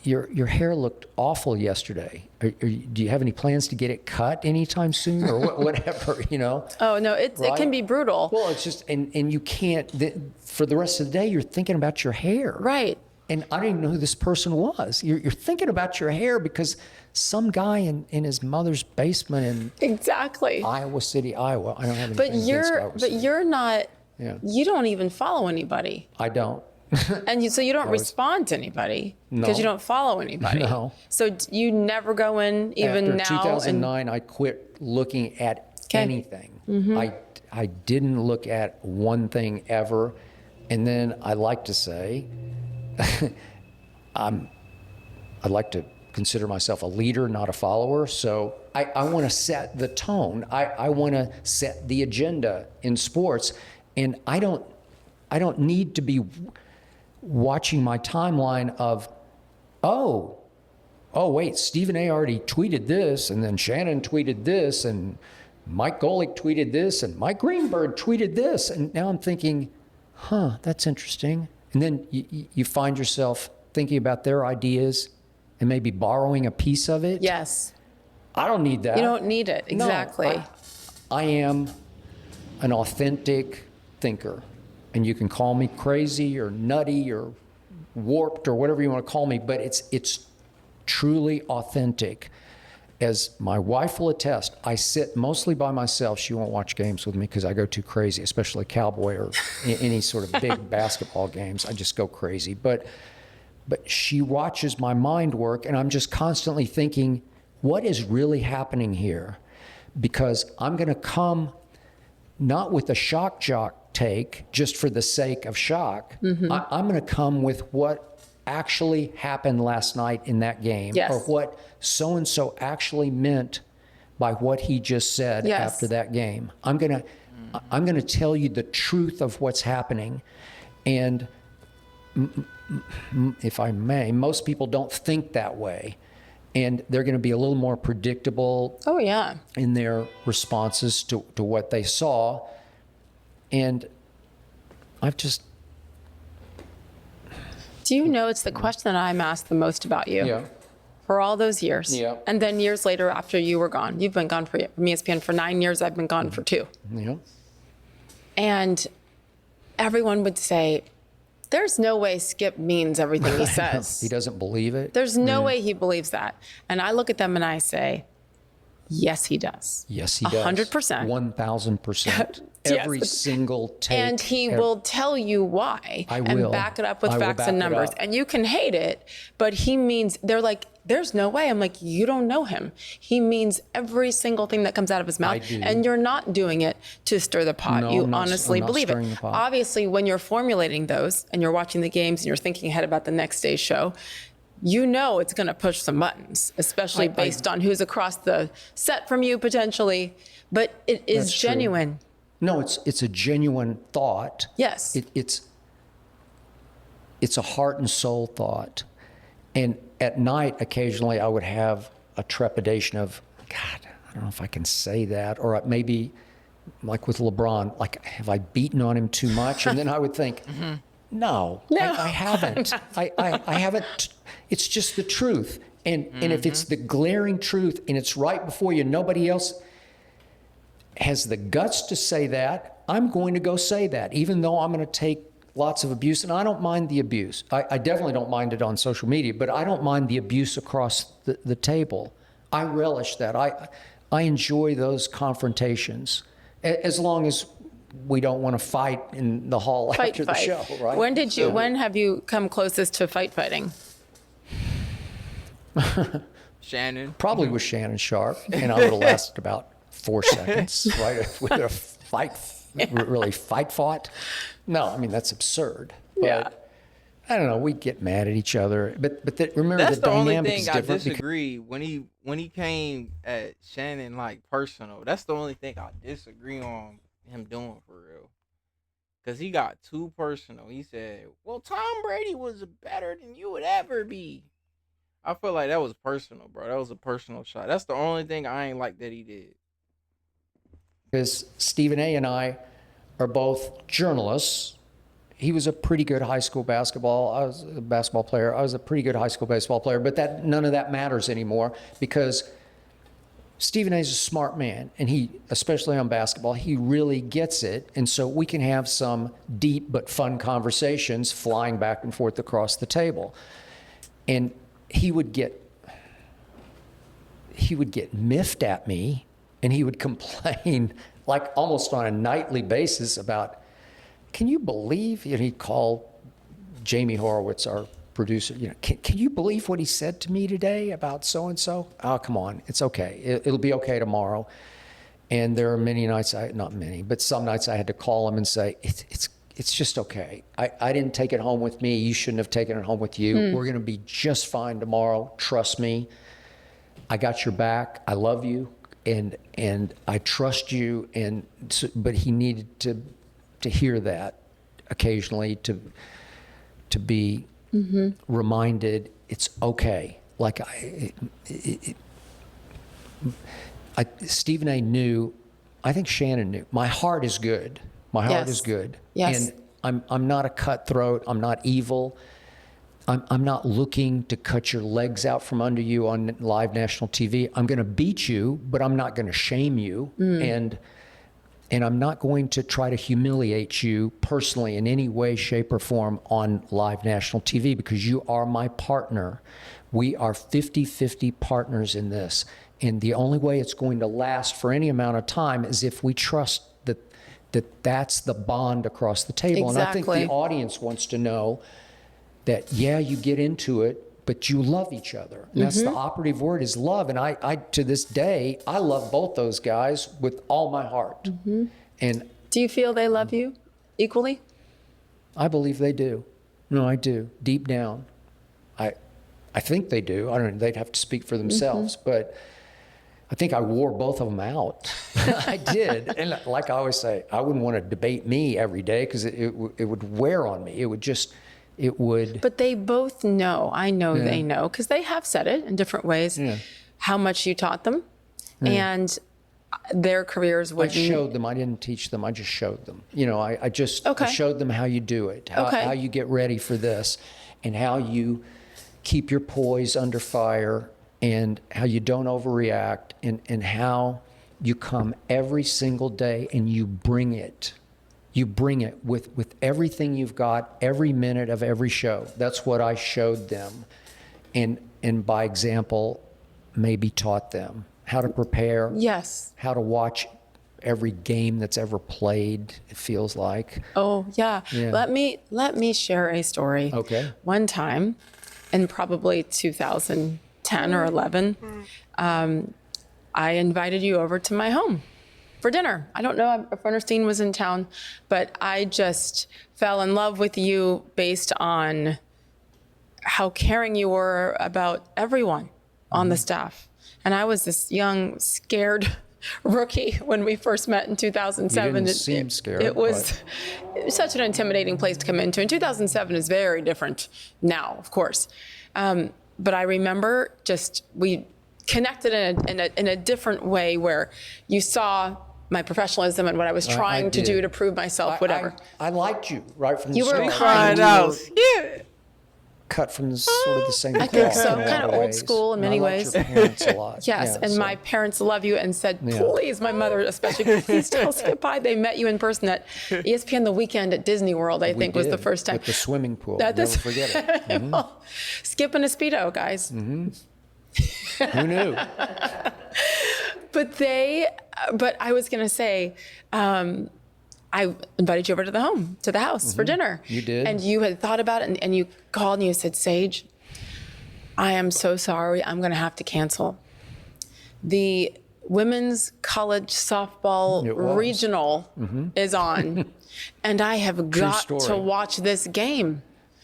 your hair looked awful yesterday. Do you have any plans to get it cut anytime soon, or whatever, you know? Oh no, it Right? can be brutal. Well, it's just, and you can't, for the rest of the day, you're thinking about your hair. Right. And I didn't even know who this person was. You're thinking about your hair because some guy in his mother's basement in Exactly. Iowa City, Iowa. I don't have anything But against you're Iowa but City. you're not. Yeah. You don't even follow anybody, I don't. and so you don't respond to anybody because you No. don't follow anybody. No. So you never go in even After now. 2009, I quit looking at 'Kay. anything. Mm-hmm. I didn't look at one thing ever. And then I like to say, I'd like to consider myself a leader, not a follower. So I want to set the tone. I want to set the agenda in sports. And I don't need to be watching my timeline of, oh, wait, Stephen A. already tweeted this, and then Shannon tweeted this, and Mike Golick tweeted this, and Mike Greenberg tweeted this. And now I'm thinking, that's interesting. And then you find yourself thinking about their ideas and maybe borrowing a piece of it. Yes. I don't need that. You don't need it. No, Exactly. I am an authentic thinker. And you can call me crazy or nutty or warped or whatever you want to call me, but it's truly authentic. As my wife will attest, I sit mostly by myself. She won't watch games with me because I go too crazy, especially Cowboy or any sort of big basketball games. I just go crazy. But she watches my mind work, and I'm just constantly thinking, what is really happening here? Because I'm going to come not with a shock jock take just for the sake of shock. Mm-hmm. I'm going to come with what actually happened last night in that game, Yes. or what so-and-so actually meant by what he just said Yes. after that game. I'm going to tell you the truth of what's happening. And if I may, most people don't think that way. And they're going to be a little more predictable Oh yeah. in their responses to what they saw. And I've just... Do you know it's the question that I'm asked the most about you? Yeah. For all those years. Yeah. And then years later after you were gone. You've been gone from ESPN for 9 years. I've been gone for 2. Yeah. And everyone would say, there's no way Skip means everything he says. He doesn't believe it. There's no way he believes that. And I look at them and I say, yes, he does. Yes, he does. 100%. 1,000%. Yes. Every single take. And he will tell you why. I and will. back it up with I will facts back and it numbers. up. And you can hate it, but he means, they're like, there's no way. I'm like, you don't know him. He means every single thing that comes out of his mouth. I do. And you're not doing it to stir the pot. No, you I'm not- honestly I'm not believe stirring it. the pot. Obviously, when you're formulating those and you're watching the games and you're thinking ahead about the next day's show, you know it's going to push some buttons, especially based on who's across the set from you potentially. But it is That's true. genuine. No, it's a genuine thought. Yes. It's a heart and soul thought. And at night, occasionally, I would have a trepidation of, God, don't know if I can say that, or maybe like with LeBron, like, have I beaten on him too much? And then I would think, no, I haven't. I haven't. It's just the truth. And if it's the glaring truth and it's right before you, nobody else has the guts to say that, I'm going to go say that, even though I'm going to take lots of abuse. And I don't mind the abuse. I definitely don't mind it on social media, but I don't mind the abuse across the table. I relish that. I enjoy those confrontations, as long as we don't want to fight in the hall after the show, right? When have you come closest to fighting? Shannon. Probably with Shannon Sharp, and I would have lasted about 4 seconds, right? If we had fought. No, I mean, that's absurd. But, Yeah. I don't know. We get mad at each other, but remember, That's the the only dynamic thing is I different. disagree when he came at Shannon like personal. That's the only thing I disagree on him doing for real. Cause he got too personal. He said, "Well, Tom Brady was better than you would ever be." I feel like that was personal, bro. That was a personal shot. That's the only thing I ain't like that he did. Because Stephen A. and I are both journalists. He was a pretty good high school basketball. I was a basketball player. I was a pretty good high school baseball player. But none of that matters anymore, because Stephen A. is a smart man, and he, especially on basketball, he really gets it. And so we can have some deep but fun conversations flying back and forth across the table. And he would get miffed at me, and he would complain like almost on a nightly basis about, can you believe, he'd call Jamie Horowitz, our producer, can you believe what he said to me today about so-and-so? Oh, come on, it's okay. It'll be okay tomorrow. And there are many nights, not many, but some nights I had to call him and say, it's just okay. I didn't take it home with me. You shouldn't have taken it home with you. We're going to be just fine tomorrow. Trust me. I got your back. I love you, and I trust you. But he needed to hear that occasionally, to be reminded it's okay. Like Stephen A. knew. I think Shannon knew. My heart is good. My heart is good. Yes. And I'm not a cutthroat. I'm not evil. I'm not looking to cut your legs out from under you on live national TV. I'm going to beat you, but I'm not going to shame you. And I'm not going to try to humiliate you personally in any way, shape, or form on live national TV, because you are my partner. We are 50-50 partners in this. And the only way it's going to last for any amount of time is if we trust that's the bond across the table. Exactly. And I think the audience wants to know that, yeah, you get into it, but you love each other. And that's the operative word, is love. And I to this day, I love both those guys with all my heart. And Do you feel they love you equally? I believe they do. No, I do. Deep down. I think they do. I don't know, they'd have to speak for themselves, but I think I wore both of them out. I did. And like I always say, I wouldn't want to debate me every day, because it would wear on me. It would. But they both know, I know they know, because they have said it in different ways, how much you taught them. And their careers would I showed them. I didn't teach them. I just showed them. I just Okay. I showed them how you do it, how you get ready for this, and how you keep your poise under fire, and how you don't overreact, and how you come every single day and you bring it. You bring it with everything you've got, every minute of every show. That's what I showed them. And by example, maybe taught them how to prepare. Yes. How to watch every game that's ever played, it feels like. Oh, yeah. Yeah. Let me share a story. Okay. One time, in probably 2010 or 11, I invited you over to my home for dinner. I don't know if Ernestine was in town, but I just fell in love with you based on how caring you were about everyone on the staff. And I was this young, scared rookie when we first met in 2007. You didn't seem scared. It was such an intimidating place to come into. And 2007 is very different now, of course. But I remember we connected in a different way where you saw my professionalism and what I was trying to do to prove myself, whatever. I liked you right from the You were start. kind. Yeah. Cut from the, sort of the same I think cloth so, in a lot kind of old ways. school in And many I liked ways. your parents a lot. Yes, Yeah, and so- my parents love you and said, please, my mother especially, please tell Skip hi. They met you in person at ESPN The Weekend at Disney World, I think was the did, first time. with the swimming pool. That- Never that's- forget it. Well, Skip and a Speedo, guys. Who knew? But I was going to say, I invited you over to the house for dinner. You did. And you had thought about it and you called and you said, Sage, I am so sorry. I'm going to have to cancel. The women's college softball It was. regional is on. And I have got story. to watch this game.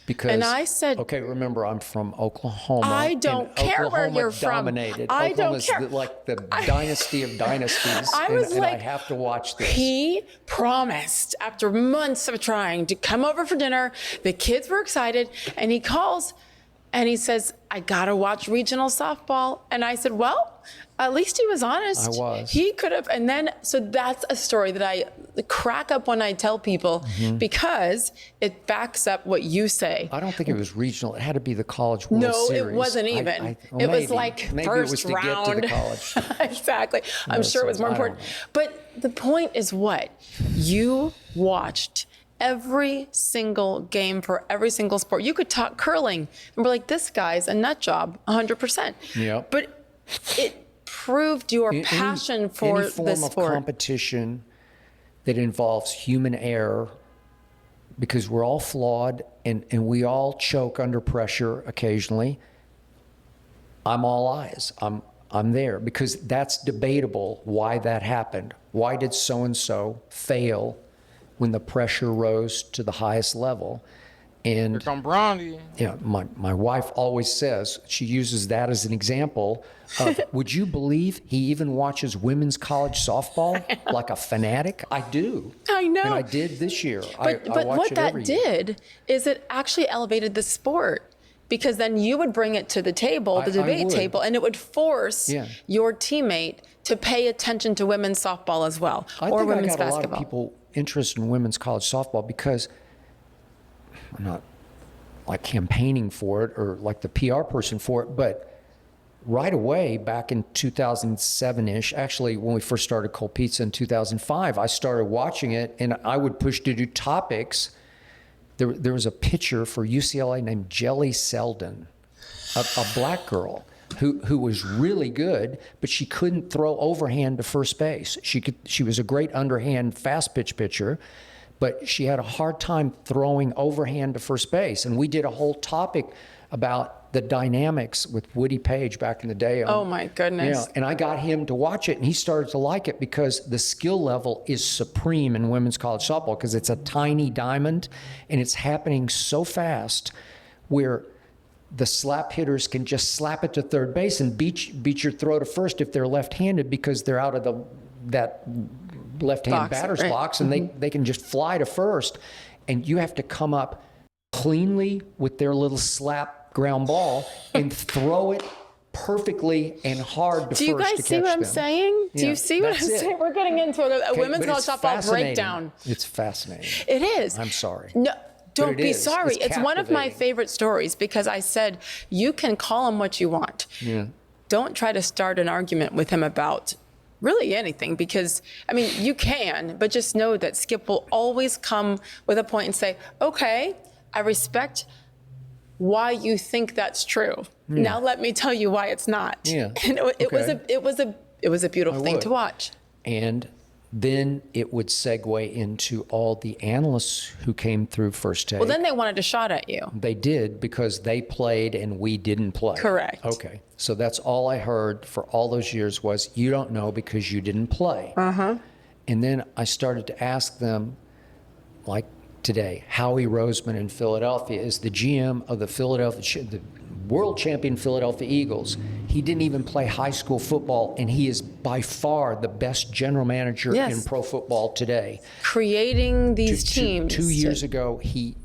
Because, And I said- okay, remember, I'm from Oklahoma. I don't and care where Oklahoma you're from. dominated. I don't Oklahoma's care. like the dynasty of dynasties. I and, was and I like, have to watch this. He promised after months of trying to come over for dinner. The kids were excited, and he calls and he says, I gotta watch regional softball. And I said, well, at least he was honest. I was. He could have, and then, so that's a story that I crack up when I tell people because it backs up what you say. I don't think it was regional. It had to be the College World No, Series. it wasn't even. Well, it was maybe. like Maybe first it was to round. get to the college. Exactly. I'm sure it was more I don't important. know. But the point is what? You watched every single game for every single sport. You could talk curling and we're like, this guy's a nut job, 100%. Yep. But it proved your passion for any form this of sport. competition that involves human error, because we're all flawed and we all choke under pressure occasionally. I'm all eyes. I'm there because that's debatable why that happened. Why did so and so fail when the pressure rose to the highest level? And Come Bronny. yeah, my wife always says, she uses that as an example of, would you believe he even watches women's college softball like a fanatic? I do. I know. And I did this year. But I watch what it that every year. did is it actually elevated the sport. Because then you would bring it to the table, the I debate would. table, and it would force Yeah. your teammate to pay attention to women's softball as well, I or think I women's got a lot basketball. of people interested in women's college softball because I'm not like campaigning for it or like the PR person for it, but right away back in 2007-ish, actually when we first started Cold Pizza in 2005, I started watching it and I would push to do topics. There was a pitcher for UCLA named Jelly Selden, a black girl who was really good, but she couldn't throw overhand to first base. She was a great underhand fast pitch pitcher, but she had a hard time throwing overhand to first base. And we did a whole topic about the dynamics with Woody Page back in the day. Oh my goodness. Yeah, and I got him to watch it, and he started to like it because the skill level is supreme in women's college softball because it's a tiny diamond, and it's happening so fast where the slap hitters can just slap it to third base and beat your throw to first if they're left-handed because they're out of that left-hand Box, batter's right. box, and they can just fly to first, and you have to come up cleanly with their little slap ground ball and throw it perfectly and hard to first Do you guys to see catch what I'm them. saying? Do Yeah, you see what I'm that's it. saying? We're getting into a Okay, women's but college it's softball fascinating. breakdown. It's fascinating. It is. I'm sorry. No, don't it be is. sorry. It's It's one of my captivating. favorite stories because I said, you can call him what you want. Yeah. Don't try to start an argument with him about really anything because, I mean, you can, but just know that Skip will always come with a point and say, okay, I respect why you think that's true. Now let me tell you why it's not. Yeah. And Okay. it was a beautiful thing would. to watch. And then it would segue into all the analysts who came through First Take. Well, then they wanted a shot at you. They did because they played and we didn't play. Correct. Okay. So that's all I heard for all those years was you don't know because you didn't play. Uh-huh. And then I started to ask them, like today, Howie Roseman in Philadelphia is the GM of the world champion Philadelphia Eagles. He didn't even play high school football, and he is by far the best general manager Yes. in pro football today. Creating these teams. 2 years ago, he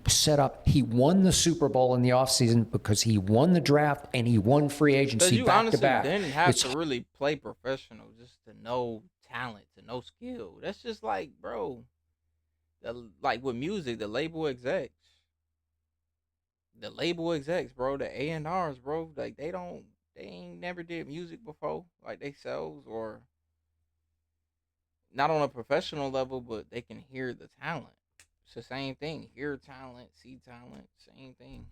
set up, he won the Super Bowl in the offseason because he won the draft and he won free agency you back honestly to back. didn't have to really play professional just to know talent, to know skill. That's just like, bro, like with music, the label execs, bro, the A&Rs, bro, like they ain't never did music before, like they selves, or not on a professional level, but they can hear the talent. It's the same thing. Hear talent, see talent, same thing.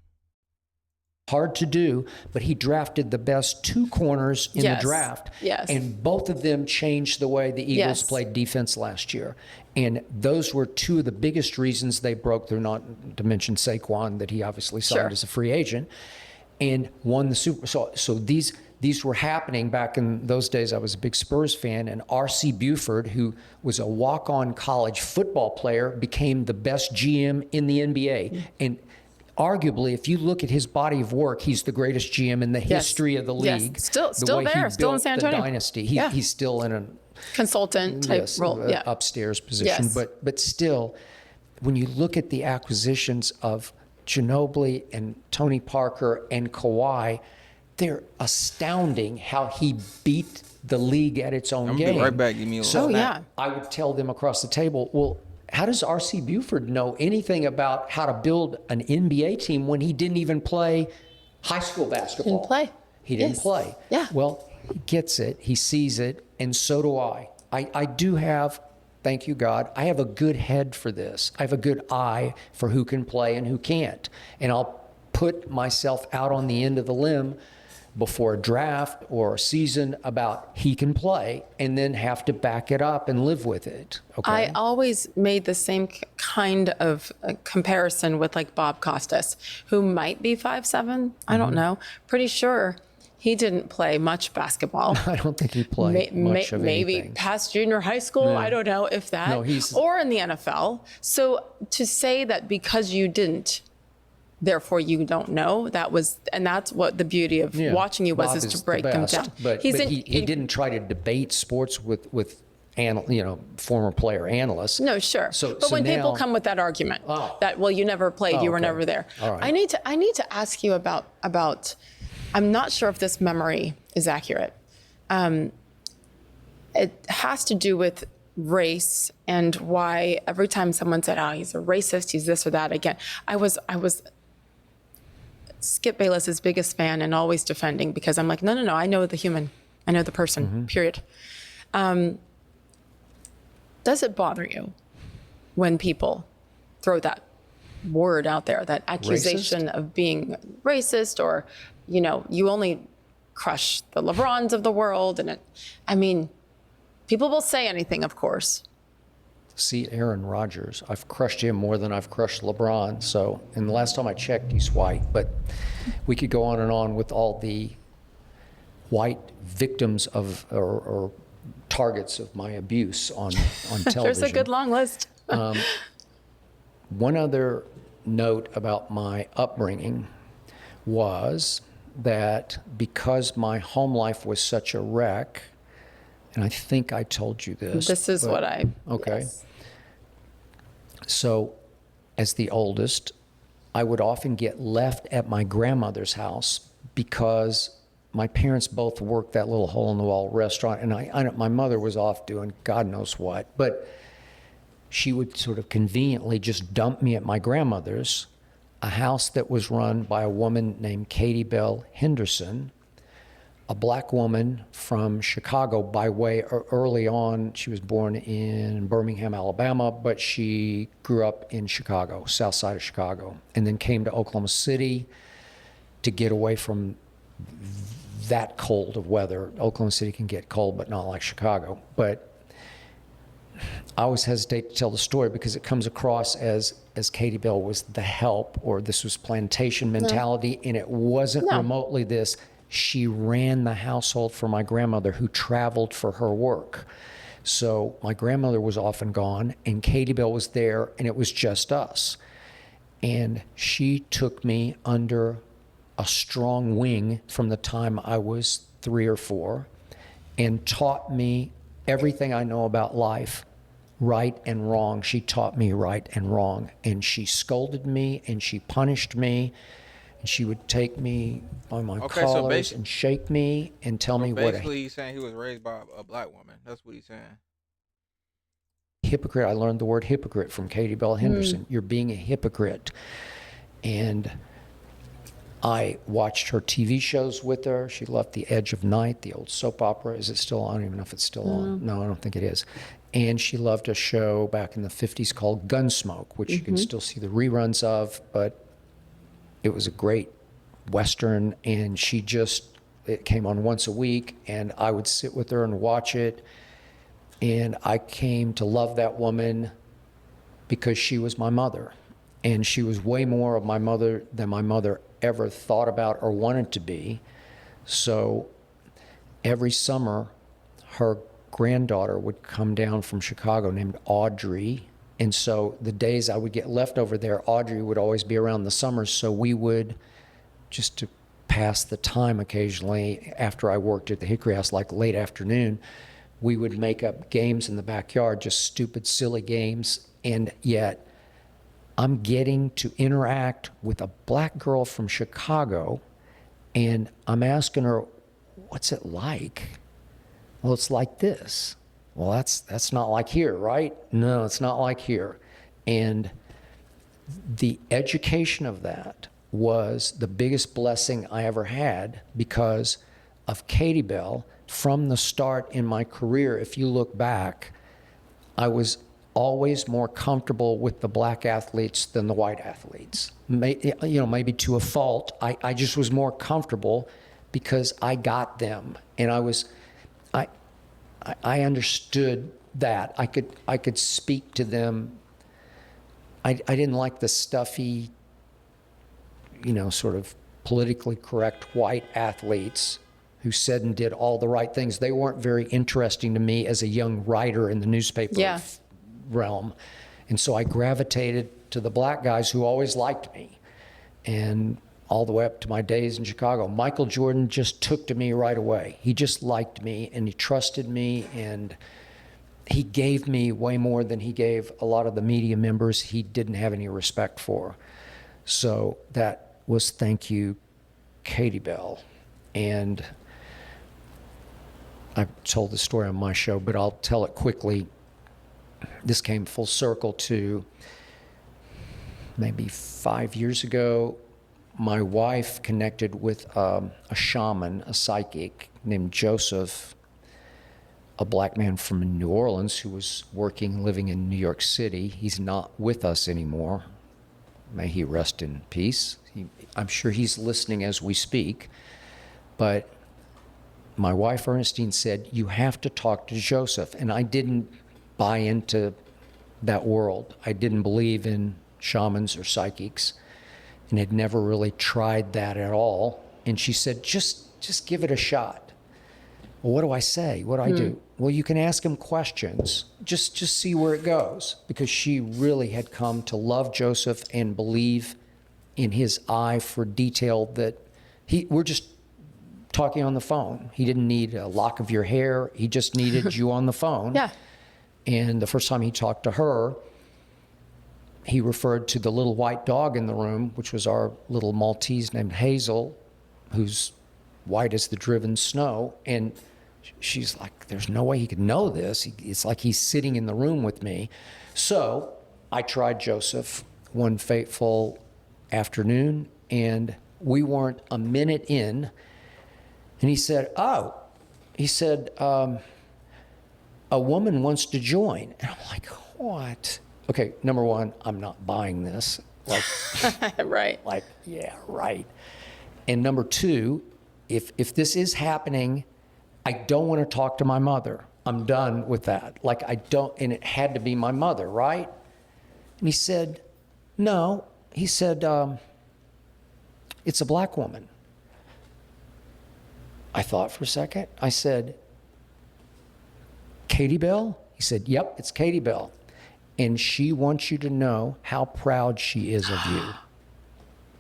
Hard to do, but he drafted the best two corners in the draft. Yes. And both of them changed the way the Eagles Yes. played defense last year. And those were two of the biggest reasons they broke through, not to mention Saquon, that he obviously signed as a free agent, and won the Super. So these were happening back in those days. I was a big Spurs fan, and R.C. Buford, who was a walk-on college football player, became the best GM in the NBA. And arguably, if you look at his body of work, he's the greatest GM in the history of the league. Yes. Still the way there, he still in built San Antonio. the dynasty. He's still in a Consultant type role. Yeah. upstairs position. Yes. But still, when you look at the acquisitions of Ginobili and Tony Parker and Kawhi, they're astounding how he beat the league at its own I'm game. gonna be right back. Give me a So little yeah. I would tell them across the table, well, how does R.C. Buford know anything about how to build an NBA team when he didn't even play high school basketball? Didn't play. He didn't Yes. play. Yeah. Well, he gets it. He sees it. And so do I. I do have, thank you, God, I have a good head for this. I have a good eye for who can play and who can't. And I'll put myself out on the end of the limb before a draft or a season about he can play, and then have to back it up and live with it. Okay. I always made the same kind of comparison with like Bob Costas, who might be 5'7". I don't know. Pretty sure he didn't play much basketball. I don't think he played much of maybe anything. past junior high school. I don't know if that. No, he's- or in the NFL. So to say that because you didn't, therefore you don't know, that's what the beauty of Yeah. watching you was, Bob is is to the break them best, down. But he didn't try to debate sports with former player analysts. No, sure. But when people come with that argument that, well, you never played, you were okay. never there. All right. I need to ask you about I'm not sure if this memory is accurate. It has to do with race and why every time someone said, oh, he's a racist, he's this or that, again, I was Skip Bayless's biggest fan and always defending, because I'm like, no, I know the human. I know the person, period. Does it bother you when people throw that word out there, that accusation of being racist, or, you only crush the LeBrons of the world? And people will say anything, of course. See Aaron Rodgers. I've crushed him more than I've crushed LeBron. So, and the last time I checked, he's white. But we could go on and on with all the white victims of or targets of my abuse on television. There's a good long list. One other note about my upbringing was that because my home life was such a wreck, and I think I told you this. This is what I... Okay. Yes. So, as the oldest, I would often get left at my grandmother's house because my parents both worked that little hole-in-the-wall restaurant, and my mother was off doing God knows what, but she would sort of conveniently just dump me at my grandmother's, a house that was run by a woman named Katie Bell Henderson, a black woman from Chicago by way early on. She was born in Birmingham, Alabama, but she grew up in Chicago, south side of Chicago, and then came to Oklahoma City to get away from that cold of weather. Oklahoma City can get cold, but not like Chicago. But I always hesitate to tell the story because it comes across as Katie Bell was the help, or this was plantation mentality, and it wasn't remotely this. She ran the household for my grandmother, who traveled for her work. So my grandmother was often gone, and Katie Bell was there, and it was just us. And she took me under a strong wing from the time I was 3 or 4 and taught me everything I know about life right and wrong. She taught me right and wrong. And she scolded me and she punished me. And she would take me by my Okay, so collars and shake me and tell me what basically, he's saying he was raised by a black woman. That's what he's saying. hypocrite. I learned the word hypocrite from Katie Bell Henderson. You're being a hypocrite. And I watched her TV shows with her. She loved The Edge of Night, the old soap opera. Is it still on? I don't even know if it's still on. No, I don't think it is. And she loved a show back in the 50s called Gunsmoke, which you can still see the reruns of, but it was a great Western, and it came on once a week, and I would sit with her and watch it, and I came to love that woman because she was my mother, and she was way more of my mother than my mother ever thought about or wanted to be. So every summer, her granddaughter would come down from Chicago named Audrey. And so the days I would get left over there, Audrey would always be around the summers. So we would, just to pass the time occasionally after I worked at the Hickory House, like late afternoon, we would make up games in the backyard, just stupid, silly games. And yet I'm getting to interact with a black girl from Chicago, and I'm asking her, what's it like? Well, it's like this. Well, that's not like here, right? No, it's not like here. And the education of that was the biggest blessing I ever had because of Katie Bell. From the start in my career, if you look back, I was always more comfortable with the black athletes than the white athletes. Maybe to a fault. I just was more comfortable because I got them, and I understood that. I could speak to them. I didn't like the stuffy, sort of politically correct white athletes who said and did all the right things. They weren't very interesting to me as a young writer in the newspaper realm. And so I gravitated to the black guys who always liked me. And all the way up to my days in Chicago, Michael Jordan just took to me right away. He just liked me, and he trusted me, and he gave me way more than he gave a lot of the media members he didn't have any respect for. So that was thank you, Katie Bell. And I've told the story on my show, but I'll tell it quickly. This came full circle to maybe 5 years ago. My wife connected with a shaman, a psychic named Joseph, a black man from New Orleans who was living in New York City. He's not with us anymore. May he rest in peace. I'm sure he's listening as we speak. But my wife, Ernestine, said, you have to talk to Joseph. And I didn't buy into that world. I didn't believe in shamans or psychics, and had never really tried that at all. And she said, just give it a shot. Well, what do I say? What do I do? Well, you can ask him questions. Just see where it goes. Because she really had come to love Joseph and believe in his eye for detail that we're just talking on the phone. He didn't need a lock of your hair. He just needed you on the phone. Yeah. And the first time he talked to her, he referred to the little white dog in the room, which was our little Maltese named Hazel, who's white as the driven snow. And she's like, there's no way he could know this. It's like he's sitting in the room with me. So I tried Joseph one fateful afternoon, and we weren't a minute in. And he said, a woman wants to join. And I'm like, what? Okay, number one, I'm not buying this. Like, Right. like, yeah, right. And number two, if this is happening, I don't want to talk to my mother. I'm done with that. Like, I don't, and it had to be my mother, right? And he said, no. He said, it's a black woman. I thought for a second. I said, Katie Bell? He said, yep, it's Katie Bell. And she wants you to know how proud she is of you.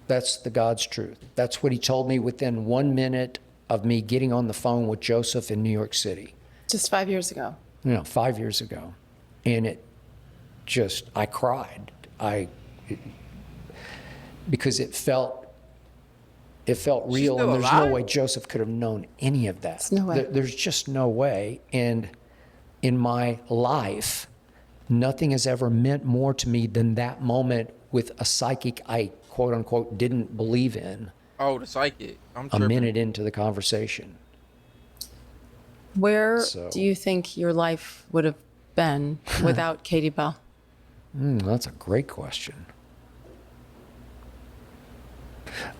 That's the God's truth. That's what he told me within 1 minute of me getting on the phone with Joseph in New York City. Just 5 years ago. 5 years ago. And I cried. Because it felt real, still and there's alive? no way Joseph could have known any of that. There's no way. There's just no way. And in my life, nothing has ever meant more to me than that moment with a psychic I, quote unquote, didn't believe in Oh, the psychic. I'm a tripping. minute into the conversation. Where So- do you think your life would have been without Katie Bell? That's a great question.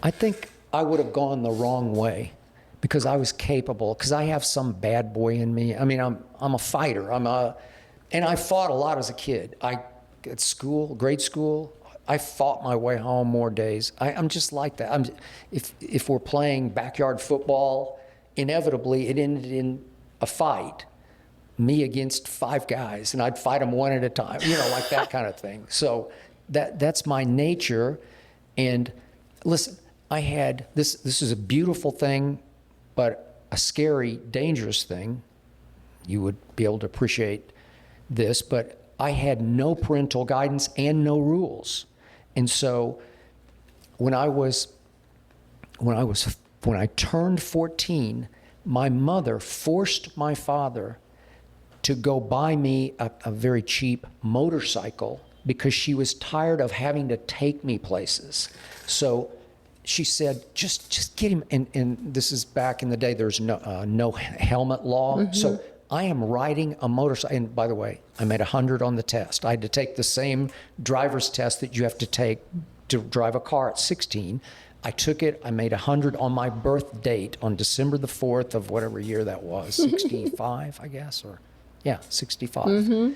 I think I would have gone the wrong way because I was capable, because I have some bad boy in me. I mean, I'm a fighter. And I fought a lot as a kid. At school, grade school, I fought my way home more days. I'm just like that. If we're playing backyard football, inevitably it ended in a fight, me against 5 guys, and I'd fight them one at a time, like that kind of thing. So that's my nature. And listen, I had this is a beautiful thing, but a scary, dangerous thing. You would be able to appreciate this, but I had no parental guidance and no rules. And so when I turned 14, my mother forced my father to go buy me a very cheap motorcycle because she was tired of having to take me places. So she said, just get him. And this is back in the day, there's no helmet law. So I am riding a motorcycle. And by the way, I made 100 on the test. I had to take the same driver's test that you have to take to drive a car at 16. I took it. I made 100 on my birth date on December the 4th of whatever year that was, 65, I guess, or yeah, 65.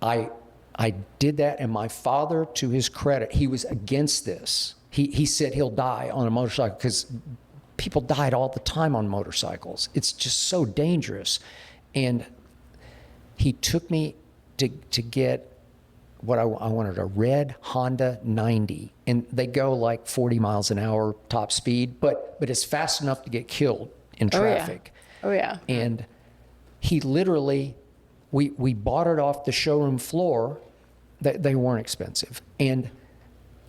I did that, and my father, to his credit, he was against this. He said he'll die on a motorcycle because people died all the time on motorcycles. It's just so dangerous. And he took me to get what I wanted, a red Honda 90. And they go like 40 miles an hour top speed, but it's fast enough to get killed in traffic. Oh, yeah. And he literally, we bought it off the showroom floor. They weren't expensive. And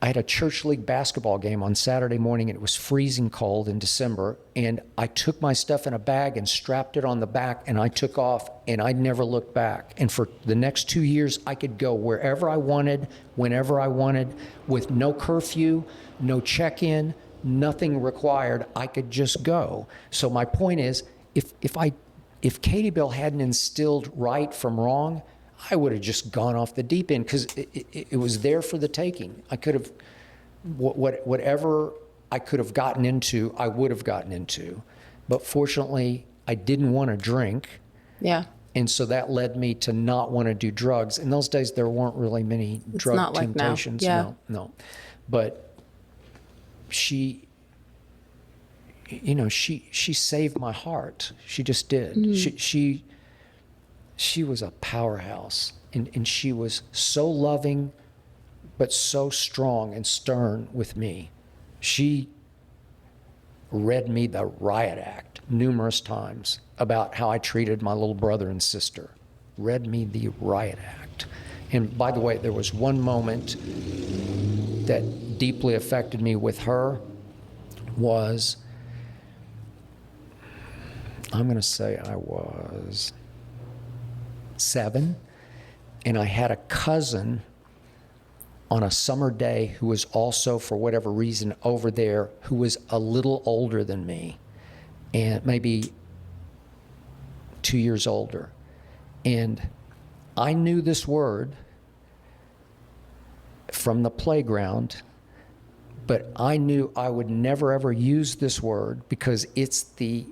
I had a church league basketball game on Saturday morning, and it was freezing cold in December. And I took my stuff in a bag and strapped it on the back, and I took off, and I never looked back. And for the next 2 years, I could go wherever I wanted, whenever I wanted, with no curfew, no check-in, nothing required. I could just go. So my point is, if Katie Bell hadn't instilled right from wrong, I would have just gone off the deep end because it was there for the taking. I could have, whatever I could have gotten into, I would have gotten into. But fortunately, I didn't want to drink. Yeah. And so that led me to not want to do drugs. In those days, there weren't really many drug not like now. temptations. Yeah. No. But she saved my heart. She just did. She was a powerhouse, and she was so loving, but so strong and stern with me. She read me the riot act numerous times about how I treated my little brother and sister. Read me the riot act. And by the way, there was one moment that deeply affected me with her was, I'm going to say I was 7, and I had a cousin on a summer day who was also, for whatever reason, over there, who was a little older than me, and maybe 2 years older. And I knew this word from the playground, but I knew I would never ever use this word because it's the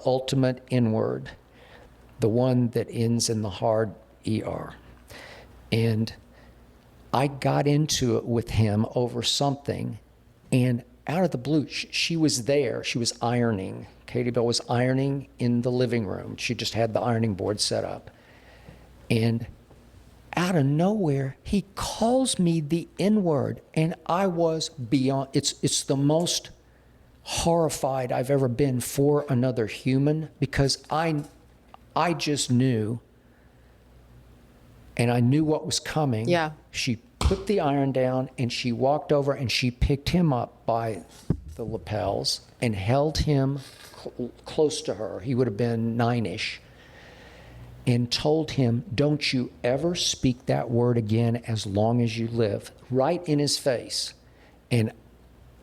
ultimate N-word, the one that ends in the hard ER. And I got into it with him over something, and out of the blue, she was there. She was ironing. Katie Bell was ironing in the living room. She just had the ironing board set up. And out of nowhere, he calls me the N-word, and I was beyond, it's the most horrified I've ever been for another human, because I just knew, And I knew what was coming. Yeah. She put the iron down and she walked over and she picked him up by the lapels and held him close to her. He would have been 9-ish. And told him, don't you ever speak that word again as long as you live, right in his face. And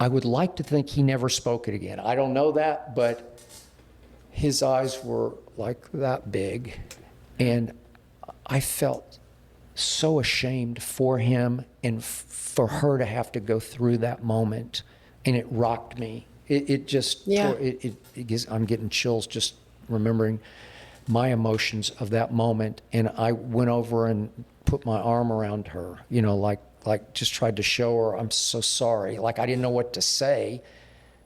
I would like to think he never spoke it again. I don't know that, but his eyes were like that big. And I felt so ashamed for him and for her to have to go through that moment. And it rocked me. It just, Yeah. I'm getting chills just remembering my emotions of that moment. And I went over and put my arm around her, you know, like just tried to show her I'm so sorry. Like I didn't know what to say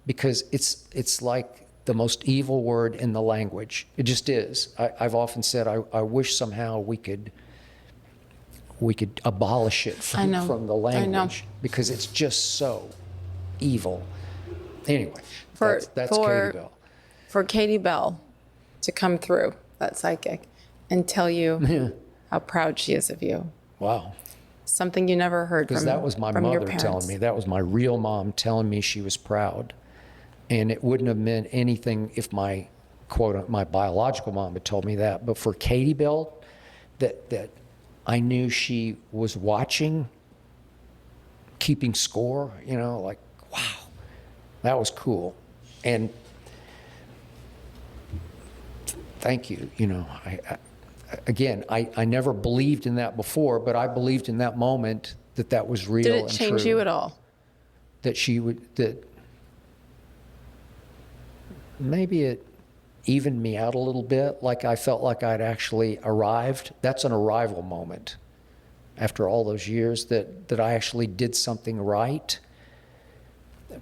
because it's like the most evil word in the language. It just is. I've often said I wish somehow we could abolish it from the language because it's just so evil. Anyway, that's Katie Bell. For Katie Bell to come through, that psychic, and tell you how proud she is of you. Wow. Something you never heard from Because that was my from your mother parents. telling me. That was my real mom telling me she was proud. And it wouldn't have meant anything if my biological mom had told me that. But for Katie Bell, that I knew she was watching, keeping score, you know, like, wow, that was cool. And thank you. You know, I never believed in that before, but I believed in that moment that was real and true. Did it change you at all? That maybe it evened me out a little bit. Like I felt like I'd actually arrived. That's an arrival moment after all those years that I actually did something right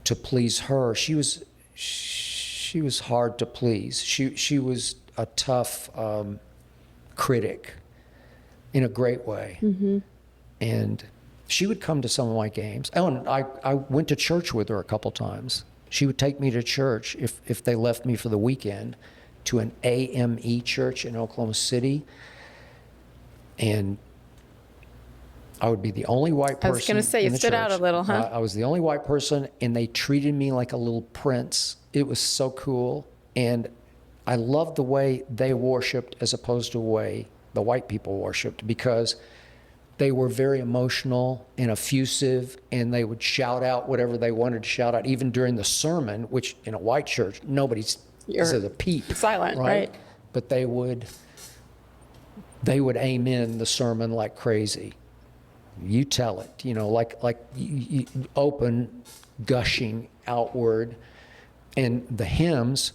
to please her. She was hard to please. She was a tough critic in a great way. Mm-hmm. And she would come to some of my games. Oh, and I went to church with her a couple times. She would take me to church if they left me for the weekend to an AME church in Oklahoma City. And I would be the only white person. I was going to say, you stood out a little, huh? I was the only white person, and they treated me like a little prince. It was so cool. And I loved the way they worshiped as opposed to the way the white people worshiped, because they were very emotional and effusive, and they would shout out whatever they wanted to shout out, even during the sermon, which in a white church, nobody says a peep. Silent, right? But they would amen the sermon like crazy. You tell it, you know, like you open, gushing outward. And the hymns,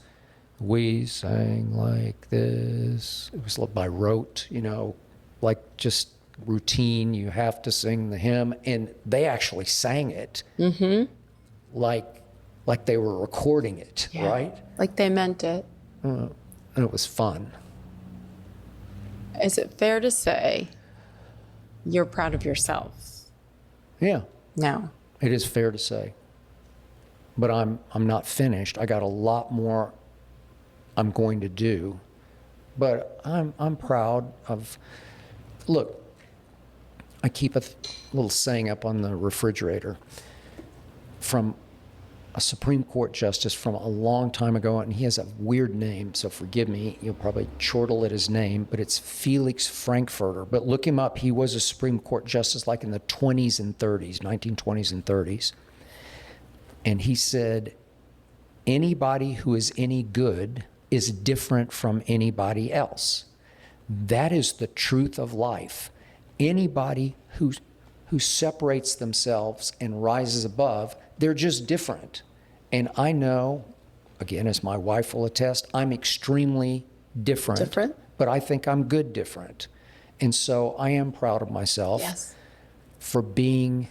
we sang like this. It was by rote, you know, like just routine. You have to sing the hymn. And they actually sang it like they were recording it, right? Like they meant it. And it was fun. Is it fair to say you're proud of yourself Yeah, now? it is fair to say. But I'm not finished. I got a lot more I'm going to do. But I'm proud of, look, I keep a little saying up on the refrigerator from a Supreme Court justice from a long time ago, and he has a weird name, so forgive me, you'll probably chortle at his name, but it's Felix Frankfurter. But look him up. He was a Supreme Court justice like in the 20s and 30s, 1920s and 30s. And he said, anybody who is any good is different from anybody else. That is the truth of life. Anybody who separates themselves and rises above, they're just different. And I know, again, as my wife will attest, I'm extremely different. Different? But I think I'm good different. And so I am proud of myself for being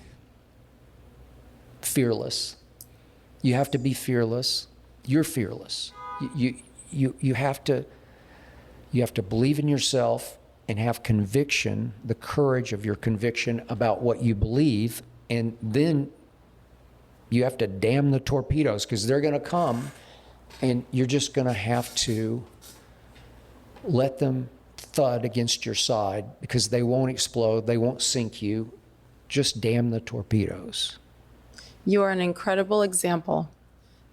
fearless. You have to be fearless. You're fearless. You have to believe in yourself and have conviction, the courage of your conviction about what you believe, and then you have to damn the torpedoes, because they're going to come, and you're just going to have to let them thud against your side because they won't explode, they won't sink you. Just damn the torpedoes. You are an incredible example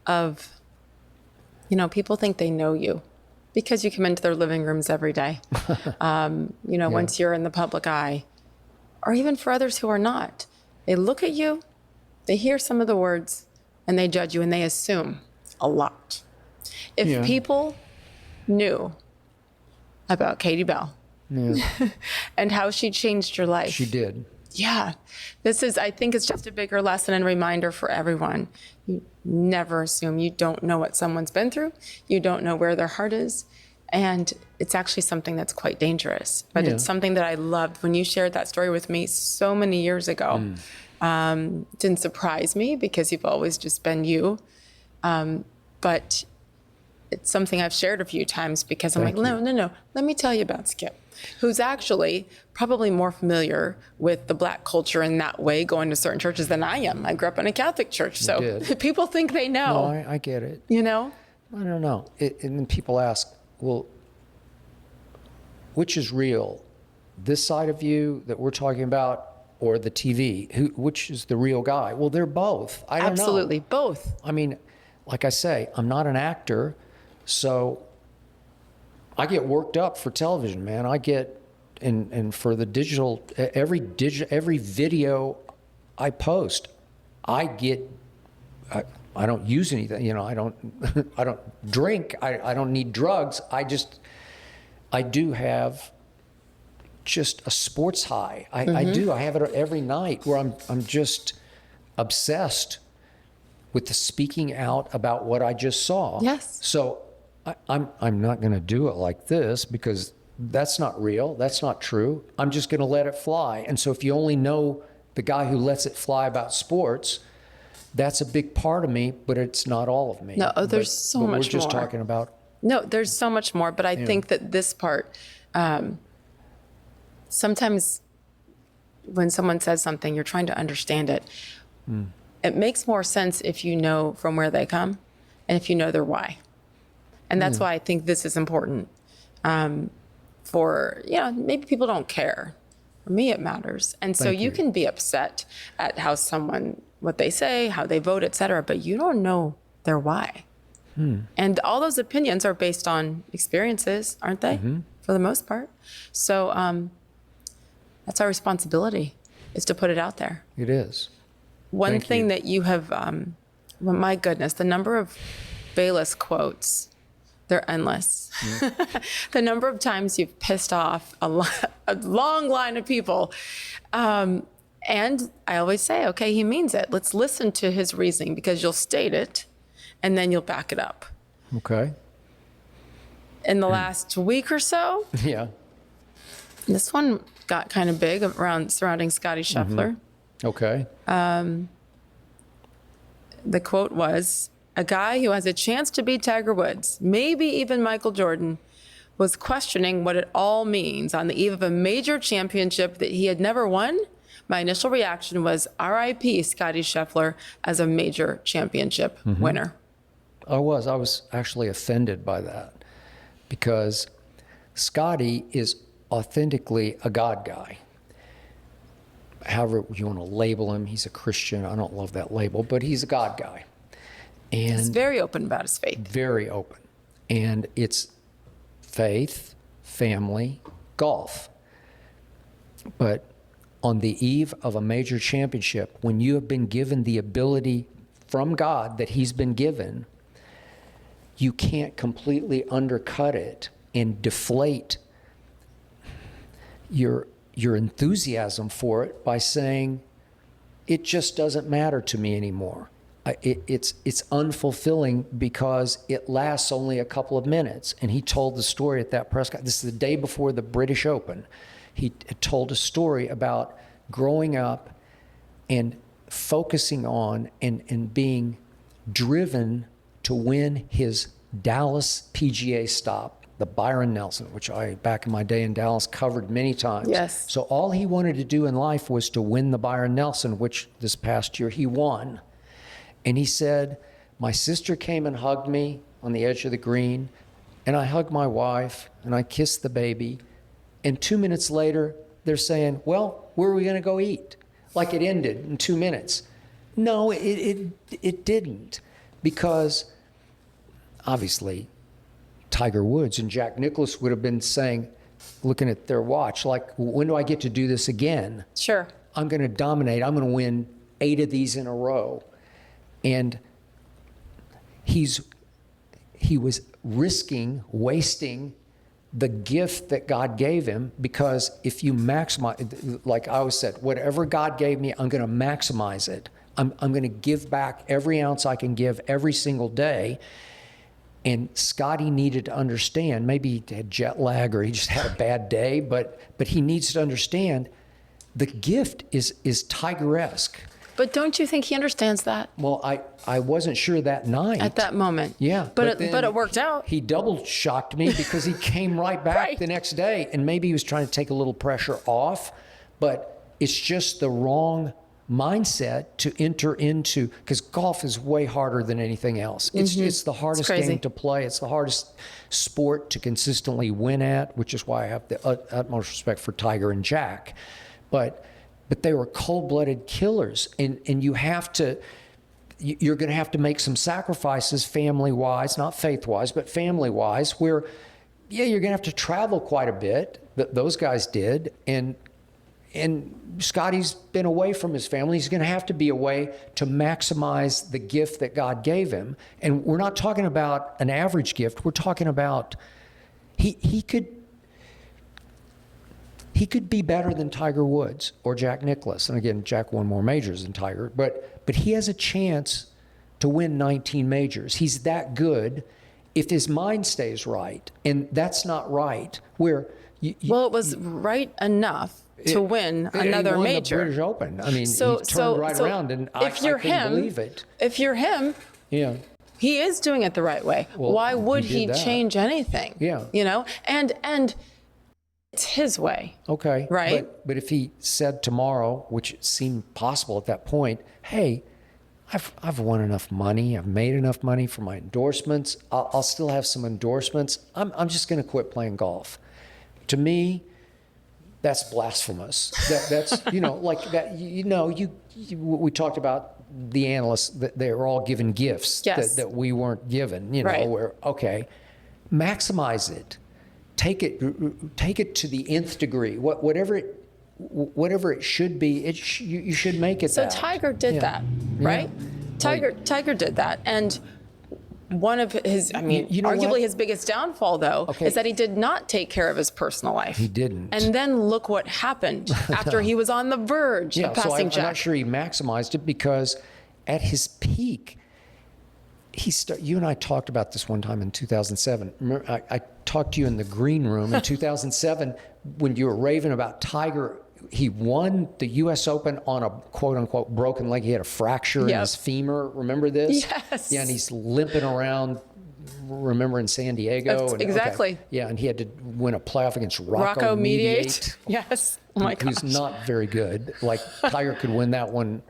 of, people think they know you because you come into their living rooms every day. Once you're in the public eye, or even for others who are not, they look at you, they hear some of the words, and they judge you, and they assume a lot. If people knew about Katie Bell and how she changed your life. She did. Yeah. I think it's just a bigger lesson and reminder for everyone. You never assume. You don't know what someone's been through. You don't know where their heart is. And it's actually something that's quite dangerous. But it's something that I loved when you shared that story with me so many years ago. Didn't surprise me because you've always just been you. But it's something I've shared a few times because I'm no. Let me tell you about Skip, who's actually probably more familiar with the Black culture in that way, going to certain churches than I am. I grew up in a Catholic church, so people think they know. No, I get it. You know? I don't know. And then people ask, well, which is real? This side of you that we're talking about or the TV? Which is the real guy? Well, they're both. I don't know. Absolutely, both. I mean, like I say, I'm not an actor, so I get worked up for television, man. I get, and for the digital, every video I post, I don't use anything, I don't drink, I don't need drugs. I do have just a sports high. I do. I have it every night where I'm just obsessed with the speaking out about what I just saw. Yes. So I'm not going to do it like this because that's not real. That's not true. I'm just going to let it fly. And so if you only know the guy who lets it fly about sports, that's a big part of me, but it's not all of me. No, there's so much more. We're just talking about. No, there's so much more, but I think that this part, sometimes when someone says something, you're trying to understand it. It makes more sense if you know from where they come and if you know their why. And that's why I think this is important. Maybe people don't care. For me, it matters. And so you can be upset at how what they say, how they vote, et cetera, but you don't know their why. And all those opinions are based on experiences, aren't they? For the most part. So that's our responsibility, is to put it out there. It is. One thing that you have, well, my goodness, the number of Bayless quotes, they're endless. The number of times you've pissed off a long line of people. And I always say, okay, he means it. Let's listen to his reasoning because you'll state it and then you'll back it up. Okay. In the last week or so, this one got kind of big surrounding Scottie Scheffler. Okay. The quote was, a guy who has a chance to beat Tiger Woods, maybe even Michael Jordan, was questioning what it all means on the eve of a major championship that he had never won. My initial reaction was RIP Scottie Scheffler as a major championship winner. I was actually offended by that because Scottie is authentically a God guy. However you want to label him, he's a Christian. I don't love that label, but he's a God guy. And he's very open about his faith. Very open. And it's faith, family, golf. But on the eve of a major championship, when you have been given the ability from God that he's been given, you can't completely undercut it and deflate your enthusiasm for it by saying, it just doesn't matter to me anymore. It's unfulfilling because it lasts only a couple of minutes. And he told the story at that press conference. This is the day before the British Open. He told a story about growing up and focusing on and being driven to win his Dallas PGA stop, the Byron Nelson, which I, back in my day in Dallas, covered many times. Yes. So all he wanted to do in life was to win the Byron Nelson, which this past year he won. And he said, my sister came and hugged me on the edge of the green, and I hugged my wife, and I kissed the baby, And 2 minutes later, they're saying, well, where are we going to go eat? Like it ended in 2 minutes. No, it didn't. Because obviously Tiger Woods and Jack Nicklaus would have been saying, looking at their watch, like, when do I get to do this again? Sure. I'm going to dominate. I'm going to win 8 of these in a row. And he was wasting the gift that God gave him, because if you maximize, like I always said, whatever God gave me, I'm going to maximize it. I'm going to give back every ounce I can give every single day. And Scotty needed to understand, maybe he had jet lag or he just had a bad day, but he needs to understand the gift is Tiger-esque. But don't you think he understands that? Well, I wasn't sure that night. At that moment. Yeah. But it worked out. He double shocked me because he came right back Right. the next day, and maybe he was trying to take a little pressure off, but it's just the wrong mindset to enter into, because golf is way harder than anything else. It's the hardest crazy. game to play. It's the hardest sport to consistently win at, which is why I have the utmost respect for Tiger and Jack. But they were cold-blooded killers, and you're going to have to make some sacrifices family-wise, not faith-wise, but family-wise, where, yeah, you're going to have to travel quite a bit. Those guys did, and Scotty's been away from his family. He's going to have to be away to maximize the gift that God gave him. And we're not talking about an average gift. We're talking about he could be better than Tiger Woods or Jack Nicklaus. And again, Jack won more majors than Tiger, but he has a chance to win 19 majors. He's that good if his mind stays right. And that's not right. Where Well, it was right enough to win another he won major. The British Open. I mean, he turned around, and I couldn't believe it. If you're him, Yeah. he is doing it the right way. Well, Why would he he did that. change anything? Yeah. You know, and it's his way. Okay. Right. But if he said tomorrow, which seemed possible at that point, hey, I've won enough money. I've made enough money for my endorsements. I'll still have some endorsements. I'm just going to quit playing golf. To me, that's blasphemous. That's like that. We talked about the analysts that they were all given gifts Yes. that we weren't given. Right. Where okay, maximize it. Take it to the nth degree. Whatever it should be, you should make it. So that. Tiger did Yeah. that, right? Yeah. Tiger did that, and one of his, You know arguably what? his biggest downfall, though, Okay. is that he did not take care of his personal life. He didn't. And then look what happened after he was on the verge of so passing I'm Jack. not sure he maximized it, because at his peak, you and I talked about this one time in 2007. Remember, I talked to you in the green room in 2007 when you were raving about Tiger. He won the U.S. Open on a quote-unquote broken leg. He had a fracture in Yep. his femur. Remember this? Yes. Yeah, and he's limping around, remember, in San Diego? That's and, exactly. Yeah, and he had to win a playoff against Rocco Mediate. Yes. Oh my gosh. Who's not very good. Like, Tiger could win that one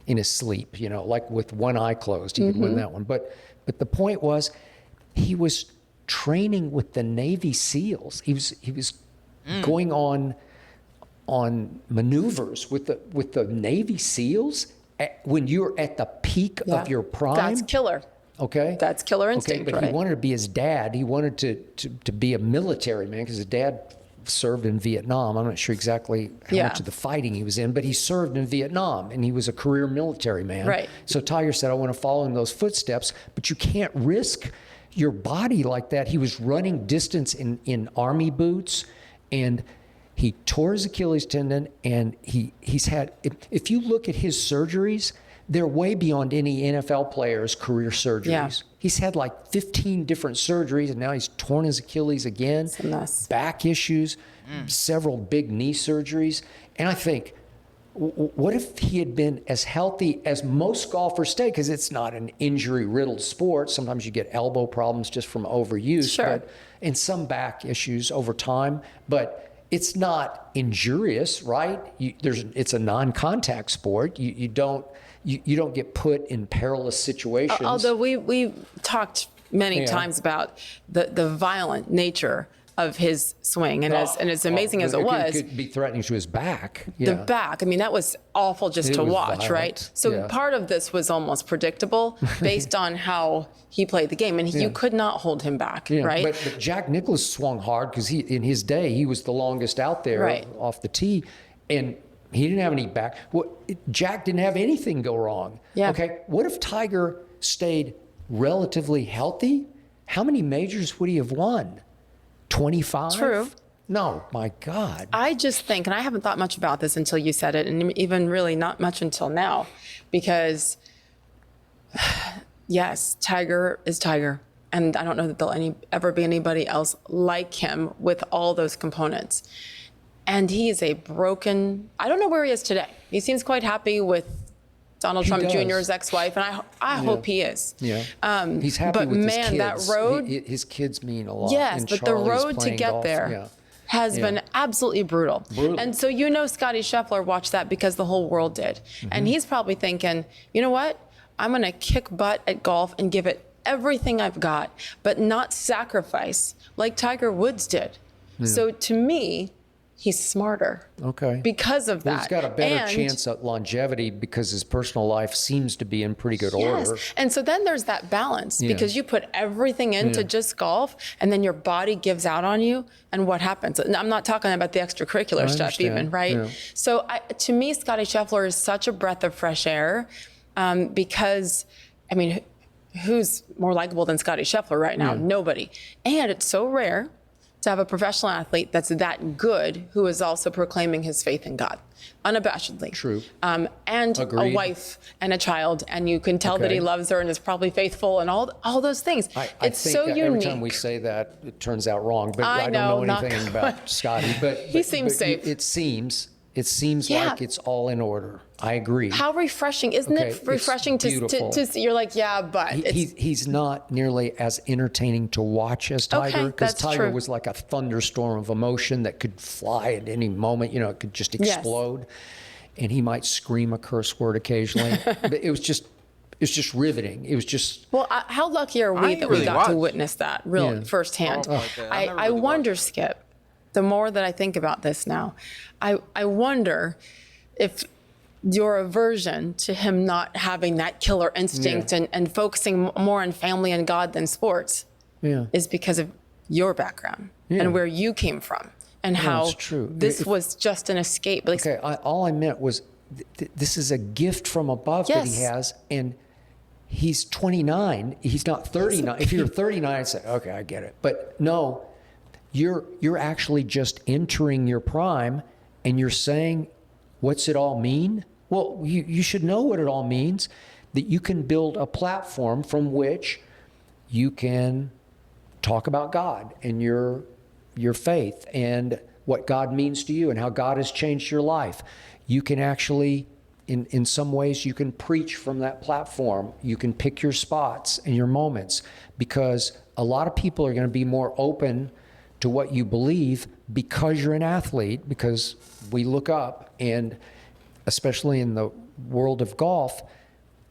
in his sleep, like with one eye closed, he could win that one. But the point was, he was training with the Navy SEALs. He was going on maneuvers with the Navy SEAls when you're at the peak of your prime. That's killer. Okay. That's killer instinct, Okay, but right? he wanted to be his dad. He wanted to be a military man, because his dad served in Vietnam. I'm not sure exactly how Yeah. much of the fighting he was in, but he served in Vietnam, and he was a career military man. Right. So Tiger said, I want to follow in those footsteps, but you can't risk your body like that. He was running distance in army boots, and he tore his Achilles tendon, and he's had, if you look at his surgeries, they're way beyond any NFL player's career surgeries. Yeah. He's had like 15 different surgeries, and now he's torn his Achilles again. It's a mess. Back issues, several big knee surgeries. And I think, what if he had been as healthy as most golfers stay? Because it's not an injury-riddled sport. Sometimes you get elbow problems just from overuse, Sure. and some back issues over time. But it's not injurious, right? It's a non-contact sport. You don't get put in perilous situations. Although we talked many Yeah. times about the violent nature of his swing. And as amazing as it was, could be threatening to his back. the back, I mean, that was awful just It to was watch, violent. right? So Yeah. part of this was almost predictable based on how he played the game, and you could not hold him back, Yeah, right? But Jack Nicklaus swung hard because in his day, he was the longest out there Right. off the tee. And he didn't have any back. Jack didn't have anything go wrong. Yeah. Okay. What if Tiger stayed relatively healthy? How many majors would he have won? 25? True. No, my God. I just think, and I haven't thought much about this until you said it, and even really not much until now, because yes, Tiger is Tiger. And I don't know that there'll ever be anybody else like him with all those components. And he is I don't know where he is today. He seems quite happy with Donald Trump does. Jr.'s ex-wife, and I hope he is. Yeah. He's happy but with his man, kids. that road, His kids mean a lot. yes, And but the Charlie's road to playing get golf. there Yeah. has been absolutely brutal. And so Scotty Scheffler watched that because the whole world did. And he's probably thinking, you know what? I'm going to kick butt at golf and give it everything I've got, but not sacrifice like Tiger Woods did. So to me, he's smarter. Okay. Because of Well, that. he's got a better And- chance at longevity because his personal life seems to be in pretty good order. And so then there's that balance Yeah. because you put everything into just golf and then your body gives out on you. And what happens? And I'm not talking about the extracurricular stuff understand. even, right? Yeah. So to me, Scotty Scheffler is such a breath of fresh air because, I mean, who's more likable than Scotty Scheffler right now? Nobody. And it's so rare to have a professional athlete that's that good who is also proclaiming his faith in God, unabashedly. True. And Agreed. a wife and a child, and you can tell that Okay. he loves her and is probably faithful and all those things. I It's think so that unique. every time we say that, it turns out wrong. But I I, know, don't know knock anything on about wood. Scotty. But He seems safe. It seems Yeah. like it's all in order. I agree. How refreshing, isn't Okay, it it's refreshing beautiful. to see? You're like, yeah, but it's, He's not nearly as entertaining to watch as Tiger, Okay, because that's Tiger true. was like a thunderstorm of emotion that could fly at any moment. You know, it could just Yes. explode, and he might scream a curse word occasionally. But it was just riveting. It was just well, how lucky are I we ain't that we really got to watched. witness that really Yeah. firsthand? Oh, okay. I never I really wonder, Skip, the more that I think about this now, I wonder if your aversion to him not having that killer instinct and focusing more on family and God than sports yeah. is because of your background Yeah. and where you came from and how it's true. this If- was just an escape. Like, Okay, all I meant was this is a gift from above that he Yes. has, and he's 29. He's not 39. If you're 39, I'd say, okay, I get it. But no, you're actually just entering your prime, and you're saying, what's it all mean? Well, you should know what it all means, that you can build a platform from which you can talk about God and your faith and what God means to you and how God has changed your life. You can actually, in some ways, you can preach from that platform. You can pick your spots and your moments, because a lot of people are going to be more open to what you believe because you're an athlete, because we look up, and especially in the world of golf,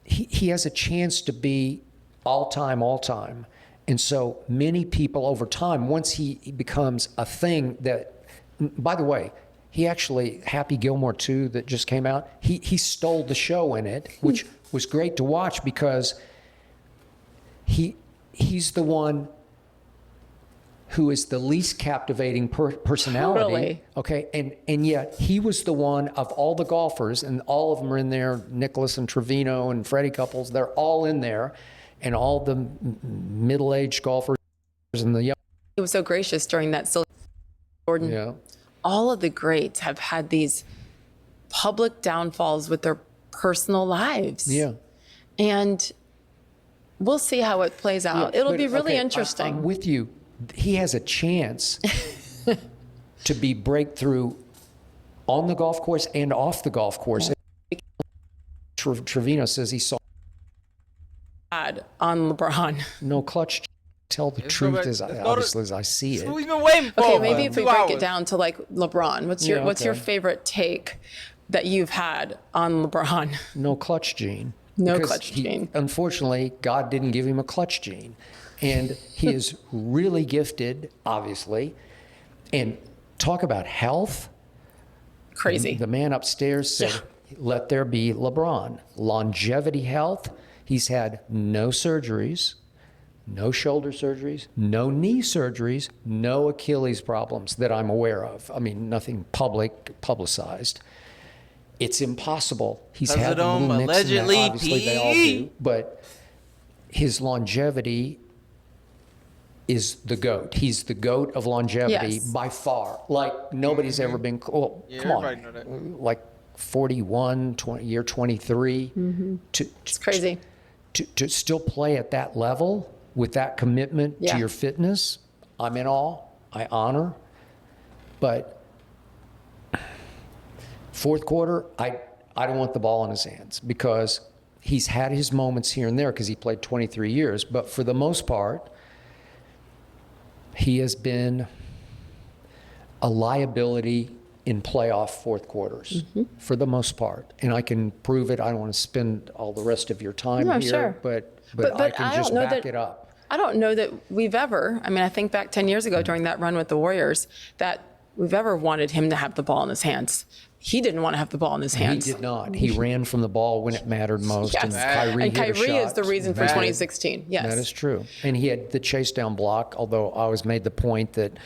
he has a chance to be all time. And so many people over time, once he becomes a thing that, by the way, he actually, Happy Gilmore 2 that just came out, he stole the show in it, which was great to watch, because he's the one who is the least captivating personality. Really? Okay, and yet he was the one of all the golfers, and all of them are in there, Nicholas and Trevino and Freddie Couples, they're all in there, and all the middle-aged golfers and the young. he was so gracious during that Silly Jordan. Yeah. All of the greats have had these public downfalls with their personal lives. Yeah. And we'll see how it plays out. It'll But, be really okay, interesting. I'm with you. He has a chance to be breakthrough on the golf course and off the golf course. Trevino says he saw Bad on LeBron. no clutch. Tell the Let's go truth back- as let's go to- obviously as I see That's it. what we've been waiting for. Okay, maybe if we 2 break hours. it down to like LeBron, what's your Yeah, what's your okay. favorite take that you've had on LeBron? No clutch gene. No Because clutch gene. Unfortunately, God didn't give him a clutch gene. And he is really gifted, obviously. And talk about health. Crazy. The man upstairs said, let there be LeBron. Longevity health. He's had no surgeries, no shoulder surgeries, no knee surgeries, no Achilles problems that I'm aware of. I mean, nothing publicized. It's impossible. He's had a little nicks in that. Allegedly, Obviously, they all do. But his longevity is the GOAT. He's the GOAT of longevity by far. Like, nobody's ever been, come everybody know on, that. like 41, year 23. It's crazy. To still play at that level with that commitment to your fitness, I'm in awe. I honor. But fourth quarter, I don't want the ball in his hands because he's had his moments here and there because he played 23 years. But for the most part, he has been a liability in playoff fourth quarters for the most part. And I can prove it. I don't want to spend all the rest of your time here, sure. but But I can I just don't know back that- it up. I don't know that we've ever, I mean, I think back 10 years ago during that run with the Warriors, that we've ever wanted him to have the ball in his hands. He didn't want to have the ball in his hands. He did not. He ran from the ball when it mattered most. Yes. And Kyrie, And hit a Kyrie is the shot. reason for 2016. Yes. That is true. And he had the chase down block, although I always made the point that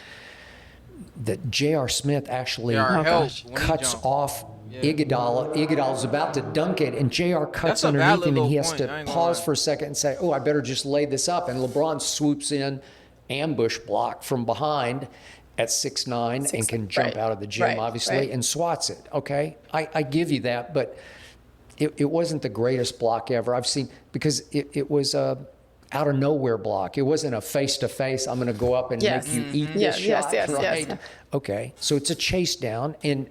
J.R. Smith actually J.R. helped when he cuts jumped. off Iguodala. Iguodala's about to dunk it, and J.R. cuts That's a underneath valid him, and he little has point. I to ain't gonna pause lie. for a second and say, oh, I better just lay this up. And LeBron swoops in, ambush block from behind at 6'9", and can jump out of the gym, obviously, and swats it. Okay, I give you that, but it wasn't the greatest block ever I've seen because it was a out of nowhere block. It wasn't a face-to-face, I'm going to go up and make you eat this shot, right? Yes. Okay, so it's a chase down, and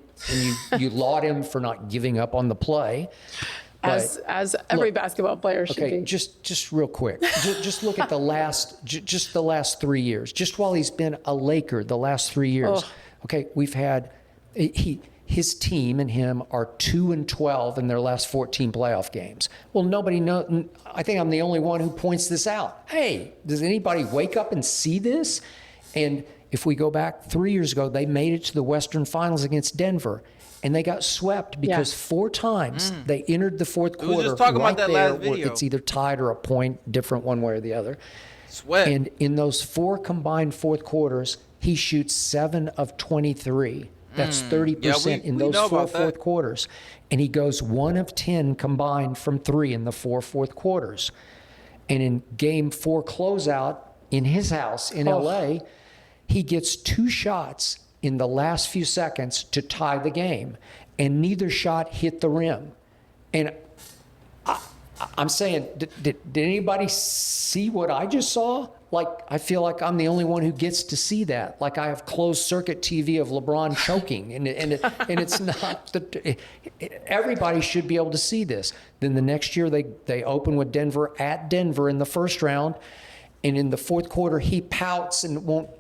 you laud him for not giving up on the play. As every basketball player should Okay, be. just real quick. Just look at the last 3 years. Just while he's been a Laker, the last 3 years. Oh. Okay, we've had his team and him are 2-12 in their last 14 playoff games. Well, nobody knows. I think I'm the only one who points this out. Hey, does anybody wake up and see this? And if we go back 3 years ago, they made it to the Western Finals against Denver. And they got swept because 4 times they entered the fourth quarter. We was just talking about that there last where video. it's either tied or a point, different one way or the other. Sweat. And in those 4 combined fourth quarters, he shoots 7 of 23. That's 30% in we those know 4 about that. fourth quarters. And he goes 1 of 10 combined from 3 in the 4 fourth quarters. And in game 4 closeout in his house in LA, he gets 2 shots in the last few seconds to tie the game, and neither shot hit the rim. And I'm saying, did anybody see what I just saw? Like, I feel like I'm the only one who gets to see that. Like, I have closed circuit TV of LeBron choking, and it's not. Everybody should be able to see this. Then the next year they open with Denver at Denver in the first round, and in the fourth quarter he pouts and won't.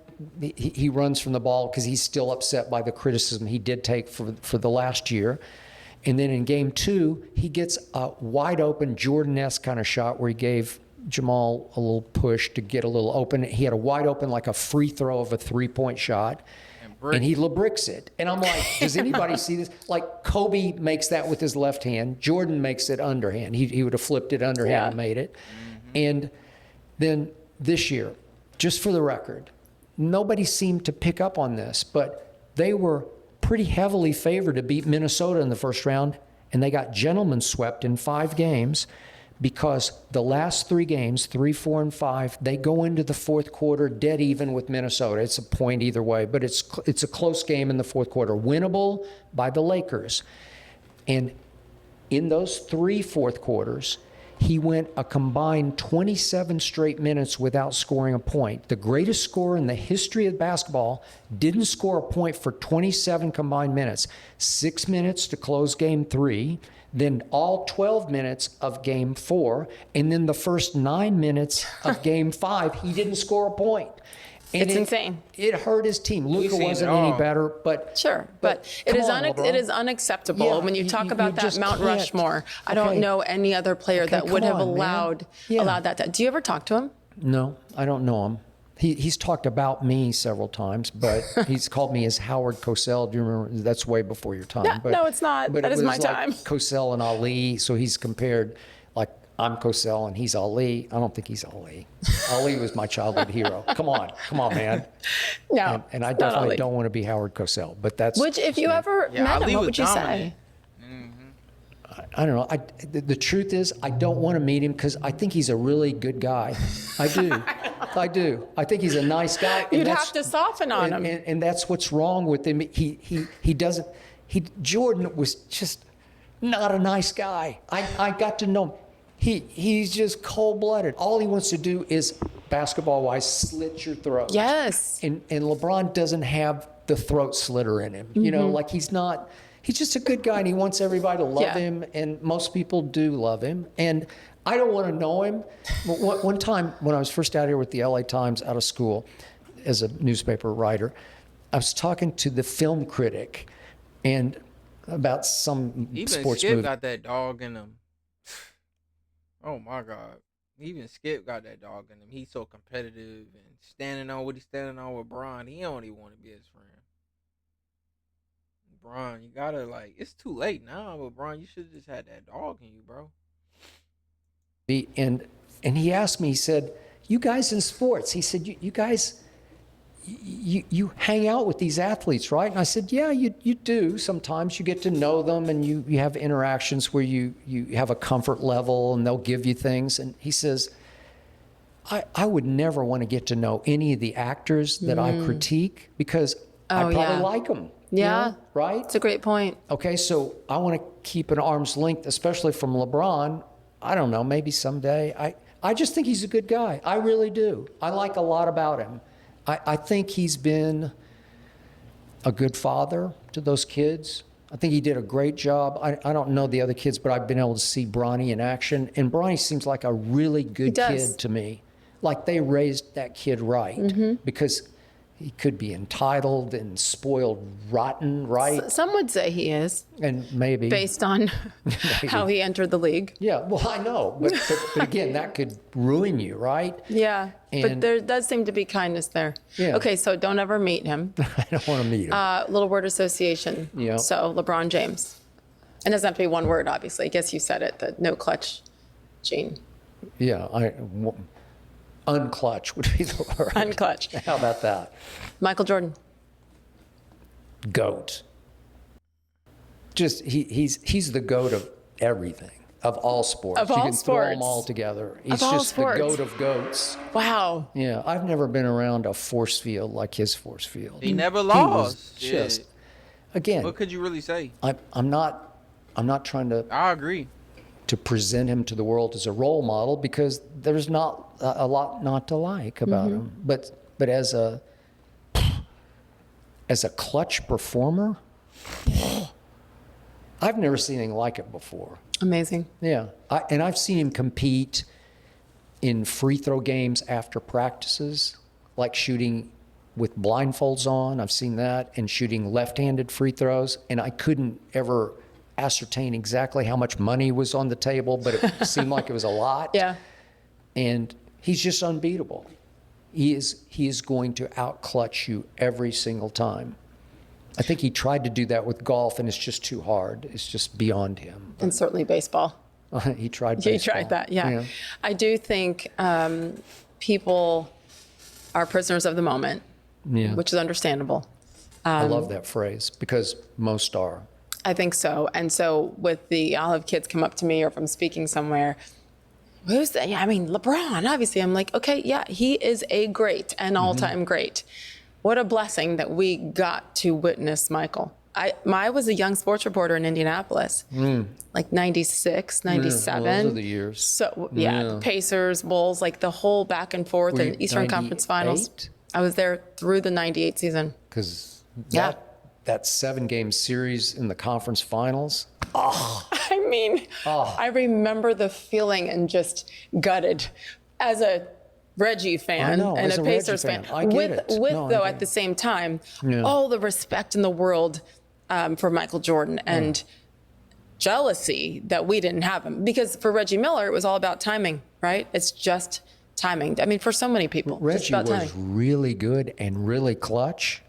He runs from the ball because he's still upset by the criticism he did take for the last year. And then in game 2, he gets a wide open Jordan-esque kind of shot where he gave Jamal a little push to get a little open. He had a wide open, like a free throw of a 3-point shot. And he LeBricks it. And I'm like, does anybody see this? Like, Kobe makes that with his left hand. Jordan makes it underhand. He would have flipped it underhand and made it. And then this year, just for the record, nobody seemed to pick up on this, but they were pretty heavily favored to beat Minnesota in the first round, and they got gentlemen swept in 5 games because the last 3 games, 3, 4, and 5, they go into the fourth quarter dead even with Minnesota. It's a point either way, but it's a close game in the fourth quarter, winnable by the Lakers. And in those 3 fourth quarters, he went a combined 27 straight minutes without scoring a point. The greatest scorer in the history of basketball didn't score a point for 27 combined minutes. 6 minutes to close game 3, then all 12 minutes of game 4, and then the first 9 minutes of game 5, he didn't score a point. And It's insane. It hurt his team. Luka seen it wasn't all. any better, but Sure, but it come is on, LeBron. it is unacceptable Yeah, when you talk you about that just Mount can't. Rushmore. I Okay. don't know any other player Okay, that would come have on, man. allowed Yeah. that. Do you ever talk to him? No, I don't know him. He's talked about me several times, but he's called me as Howard Cosell. Do you remember? That's way before your time. No, no, it's not. But That it is my was like time. Cosell and Ali. So he's compared, like, I'm Cosell and he's Ali. I don't think he's Ali. Ali was my childhood hero. Come on, man. No, And I it's not definitely Ali. don't want to be Howard Cosell, but that's. Which, if you ever Yeah, met Ali him, what was would you dominant. say? I don't know. The truth is, I don't want to meet him because I think he's a really good guy. I do. I do. I think he's a nice guy. and You'd that's- have to soften on him. And that's what's wrong with him. He doesn't. Jordan was just not a nice guy. I got to know him. He's just cold-blooded. All he wants to do is, basketball-wise, slit your throat. Yes. And LeBron doesn't have the throat slitter in him. You know, like he's not. He's just a good guy, and he wants everybody to love Yeah. him, and most people do love him. And I don't want to know him. But one time when I was first out here with the LA Times out of school as a newspaper writer, I was talking to the film critic and about some Even sports Skip movie. got that dog in him. Oh my God. Even Skip got that dog in him. He's so competitive and standing on what he's standing on with Bron. He don't even want to be his friend. Bron, you gotta, like, it's too late now, but Bron, you should have just had that dog in you, bro. And he asked me, he said, you guys in sports, he said, you guys, you hang out with these athletes, right? And I said, yeah, you do. Sometimes you get to know them and you have interactions where you have a comfort level and they'll give you things. And he says, I would never want to get to know any of the actors that I critique because I probably yeah. like them. Yeah. Right? It's a great point. Okay, so I want to keep an arm's length, especially from LeBron. I don't know, maybe someday. I just think he's a good guy. I really do. I like a lot about him. I think he's been a good father to those kids. I think he did a great job. I don't know the other kids, but I've been able to see Bronny in action. And Bronny seems like a really good does. kid to me. Like they raised that kid right because he could be entitled and spoiled rotten, right? Some would say he is, And maybe. based on how he entered the league. Yeah, well, I know. But again, that could ruin you, right? Yeah, but And- there does seem to be kindness there. Yeah. Okay, so don't ever meet him. I don't want to meet him. Little word association. Yeah. So LeBron James. It doesn't have to be one word, obviously. I guess you said it, the no clutch gene. Yeah, unclutch would be the word. Unclutch. How about that? Michael Jordan. GOAT. Just he's the GOAT of everything, of all sports. Of you all can throw them sports. all together. He's all just sports. the GOAT of GOATs. Wow. Yeah, I've never been around a force field like his force field. He never was lost. just Yeah. again. What could you really say? I'm not trying to I agree. present him to the world as a role model because there's not a lot not to like about him. But as a clutch performer, I've never seen anything like it before. Amazing. Yeah, and I've seen him compete in free throw games after practices, like shooting with blindfolds on. I've seen that, and shooting left-handed free throws. And I couldn't ever ascertain exactly how much money was on the table, but it seemed like it was a lot. Yeah. And he's just unbeatable. He is going to out-clutch you every single time. I think he tried to do that with golf, and it's just too hard. It's just beyond him. And certainly baseball. He tried He baseball. tried that, yeah. I do think people are prisoners of the moment, Yeah. which is understandable. I love that phrase because most are. I think so. And so I'll have kids come up to me or if I'm speaking somewhere, who's that? Yeah, I mean, LeBron, obviously. I'm like, okay, yeah, he is a great, an all-time great. What a blessing that we got to witness Michael. I was a young sports reporter in Indianapolis, like 96, 97. Those are the years. So, yeah, Pacers, Bulls, like the whole back and forth Were you and Eastern Conference 98? Finals. I was there through the 98 season. Because Yeah. that 7-game series in the conference finals, I mean, I remember the feeling and just gutted as a Reggie fan know, and as a a Reggie Pacers fan. fan. I get it. With No, I though, get at it. the same time, Yeah. all the respect in the world for Michael Jordan and jealousy that we didn't have him. Because for Reggie Miller, it was all about timing, right? It's just timing. I mean, for so many people, just Reggie about was timing. really good and really clutch,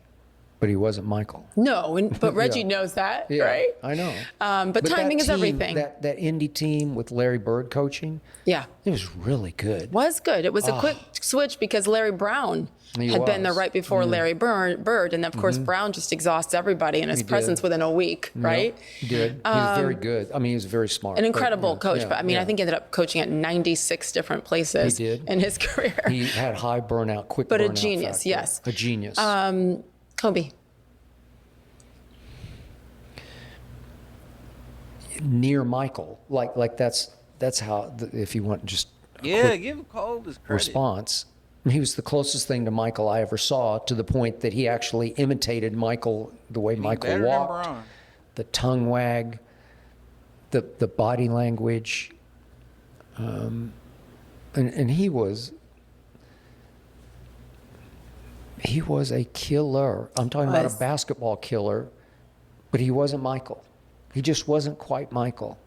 but he wasn't Michael. No, but Reggie Yeah. knows that, Yeah, right? I know. But timing that is team, everything. That Indy team with Larry Bird coaching, Yeah. it was really good. Was good. It was a quick switch because Larry Brown He had been there was. right before Larry Bird, and of course Brown just exhausts everybody in his presence within a week, right? Yep, he did. He was very good. I mean, he was very smart. An but, incredible yeah, coach, yeah, but I mean, I yeah. think he ended up coaching at 96 different places He did. in his career. He had high burnout, quick But a burnout genius, factor. yes. A genius. Kobe. Near Michael. Like that's how, if you want just a Yeah, quick give Cole his credit. response. He was the closest thing to Michael I ever saw, to the point that he actually imitated Michael, the way Michael better than walked, Bron. the tongue wag, the body language. And he was a killer. I'm talking about Was. a basketball killer, but he wasn't Michael. He just wasn't quite Michael.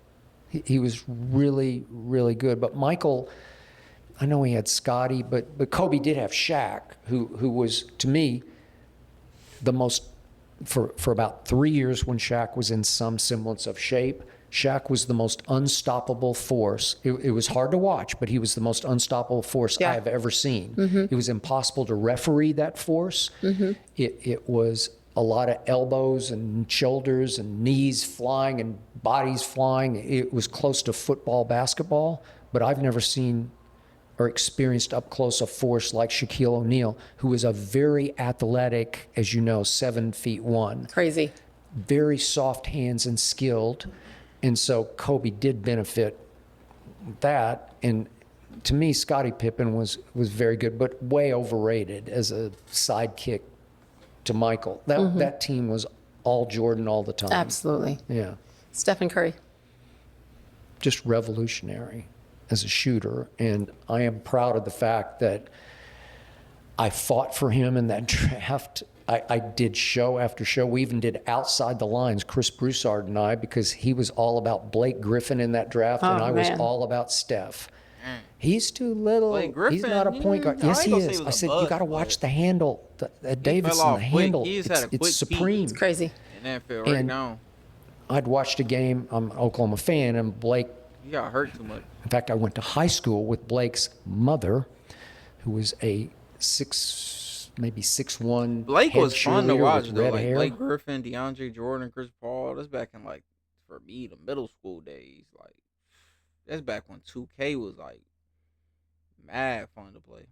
He was really, really good. But Michael, I know he had Scotty, but Kobe did have Shaq, who was, to me, the most, for about 3 years when Shaq was in some semblance of shape, Shaq was the most unstoppable force. It was hard to watch, but he was the most unstoppable force Yeah. I have ever seen. It was impossible to referee that force. It was a lot of elbows and shoulders and knees flying and bodies flying. It was close to football, basketball, but I've never seen or experienced up close a force like Shaquille O'Neal, who was a very athletic, as you know, 7'1", Crazy. very soft hands and skilled. And so Kobe did benefit that. And to me, Scottie Pippen was very good, but way overrated as a sidekick to Michael. That team was all Jordan all the time. Absolutely. Yeah. Stephen Curry. Just revolutionary as a shooter. And I am proud of the fact that I fought for him in that draft. I did show after show. We even did Outside the Lines, Chris Broussard and I, because he was all about Blake Griffin in that draft, and I was man. all about Steph. He's too little. Blake He's Griffin, not a point guard. I Yes, ain't he gonna say is. he I was a said, you bust, got to watch but the handle. Davidson, off the quick. handle. He just had a quick It's peak. supreme. It's crazy. And then fell right And- down. I'd watched a game. I'm an Oklahoma fan, and Blake, He got hurt too much. in fact, I went to high school with Blake's mother, who was a maybe 6'1". Blake head was fun to cheerleader watch with though. red Like hair. Blake Griffin, DeAndre Jordan, Chris Paul. That's back in like, for me, the middle school days. Like that's back when 2K was like mad fun to play.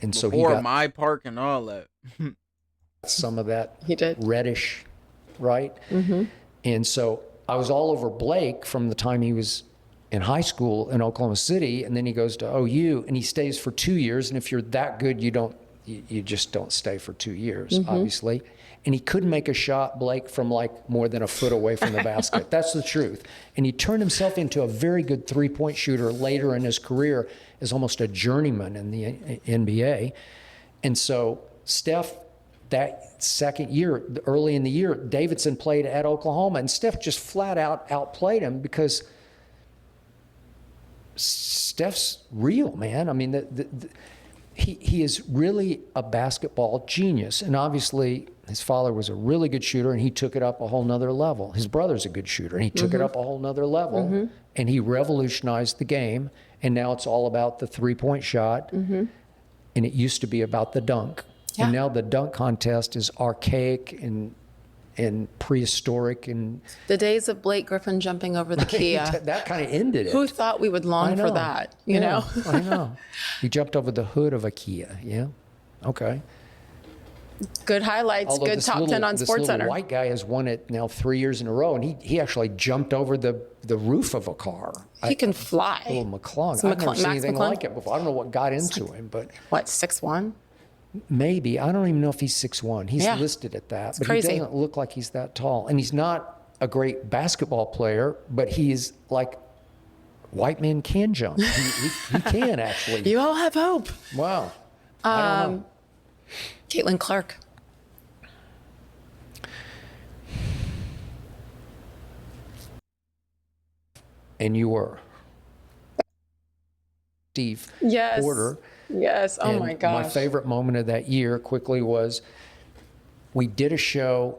And so he Before got my park and all that. some of that He did. reddish, right? And so I was all over Blake from the time he was in high school in Oklahoma City, and then he goes to OU, and he stays for 2 years. And if you're that good, you just don't stay for 2 years, obviously. And he couldn't make a shot, Blake, from like more than a foot away from the basket. That's the truth. And he turned himself into a very good three-point shooter later in his career as almost a journeyman in the NBA. And so Steph, that second year, early in the year, Davidson played at Oklahoma, and Steph just flat out outplayed him because Steph's real, man. I mean, he is really a basketball genius. And obviously, his father was a really good shooter, and he took it up a whole nother level. His brother's a good shooter, and he took it up a whole nother level. And he revolutionized the game. And now it's all about the three-point shot. And it used to be about the dunk. Yeah. And now the dunk contest is archaic and prehistoric, and The days of Blake Griffin jumping over the Kia. that kind of ended it. Who thought we would long I for know. that? You Yeah, know? I know. He jumped over the hood of a Kia. Yeah. Okay. Good highlights. Although Good this top little- 10 on this Sports little Center. white guy has won it now 3 years in a row, and he actually jumped over the roof of a car. He can fly. Little McClung. It's I've never McClung- seen Max anything McClung? like it before. I don't know what got into him, but What, 6'1"? maybe. I don't even know if he's 6'1". He's Yeah. listed at that, but crazy. he doesn't look like he's that tall. And he's not a great basketball player, but he's like, white men can jump. He can actually. You all have hope. Wow. I don't know. Caitlin Clark. And you were. Steve Yes. Porter. Yes. Oh my And gosh. my favorite moment of that year quickly was we did a show.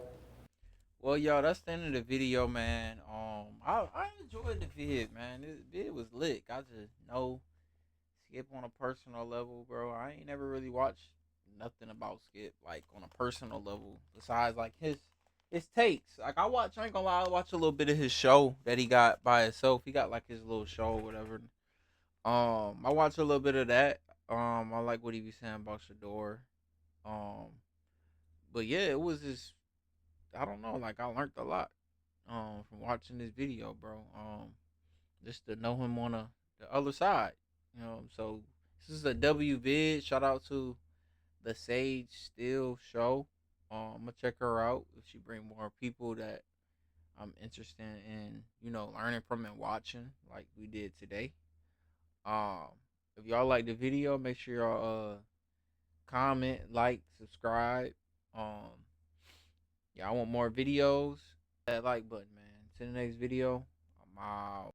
Well, y'all, that's the end of the video, man. I enjoyed the vid, man. The vid was lit. Got to know Skip on a personal level, bro. I ain't never really watched nothing about Skip like on a personal level besides like his takes. Like I ain't gonna lie, I watch a little bit of his show that he got by himself. He got like his little show, or whatever. I watch a little bit of that. I like what he was saying about Shador. Um, but yeah, it was just I don't know, like I learned a lot from watching this video, bro. Just to know him on the other side. So this is a W vid. Shout out to the Sage Still show. I'm gonna check her out if she bring more people that I'm interested in, learning from and watching like we did today. Um, if y'all like the video, make sure y'all comment, like, subscribe. Um, yeah, I want more videos. That like button, man. To the next video. I'm out.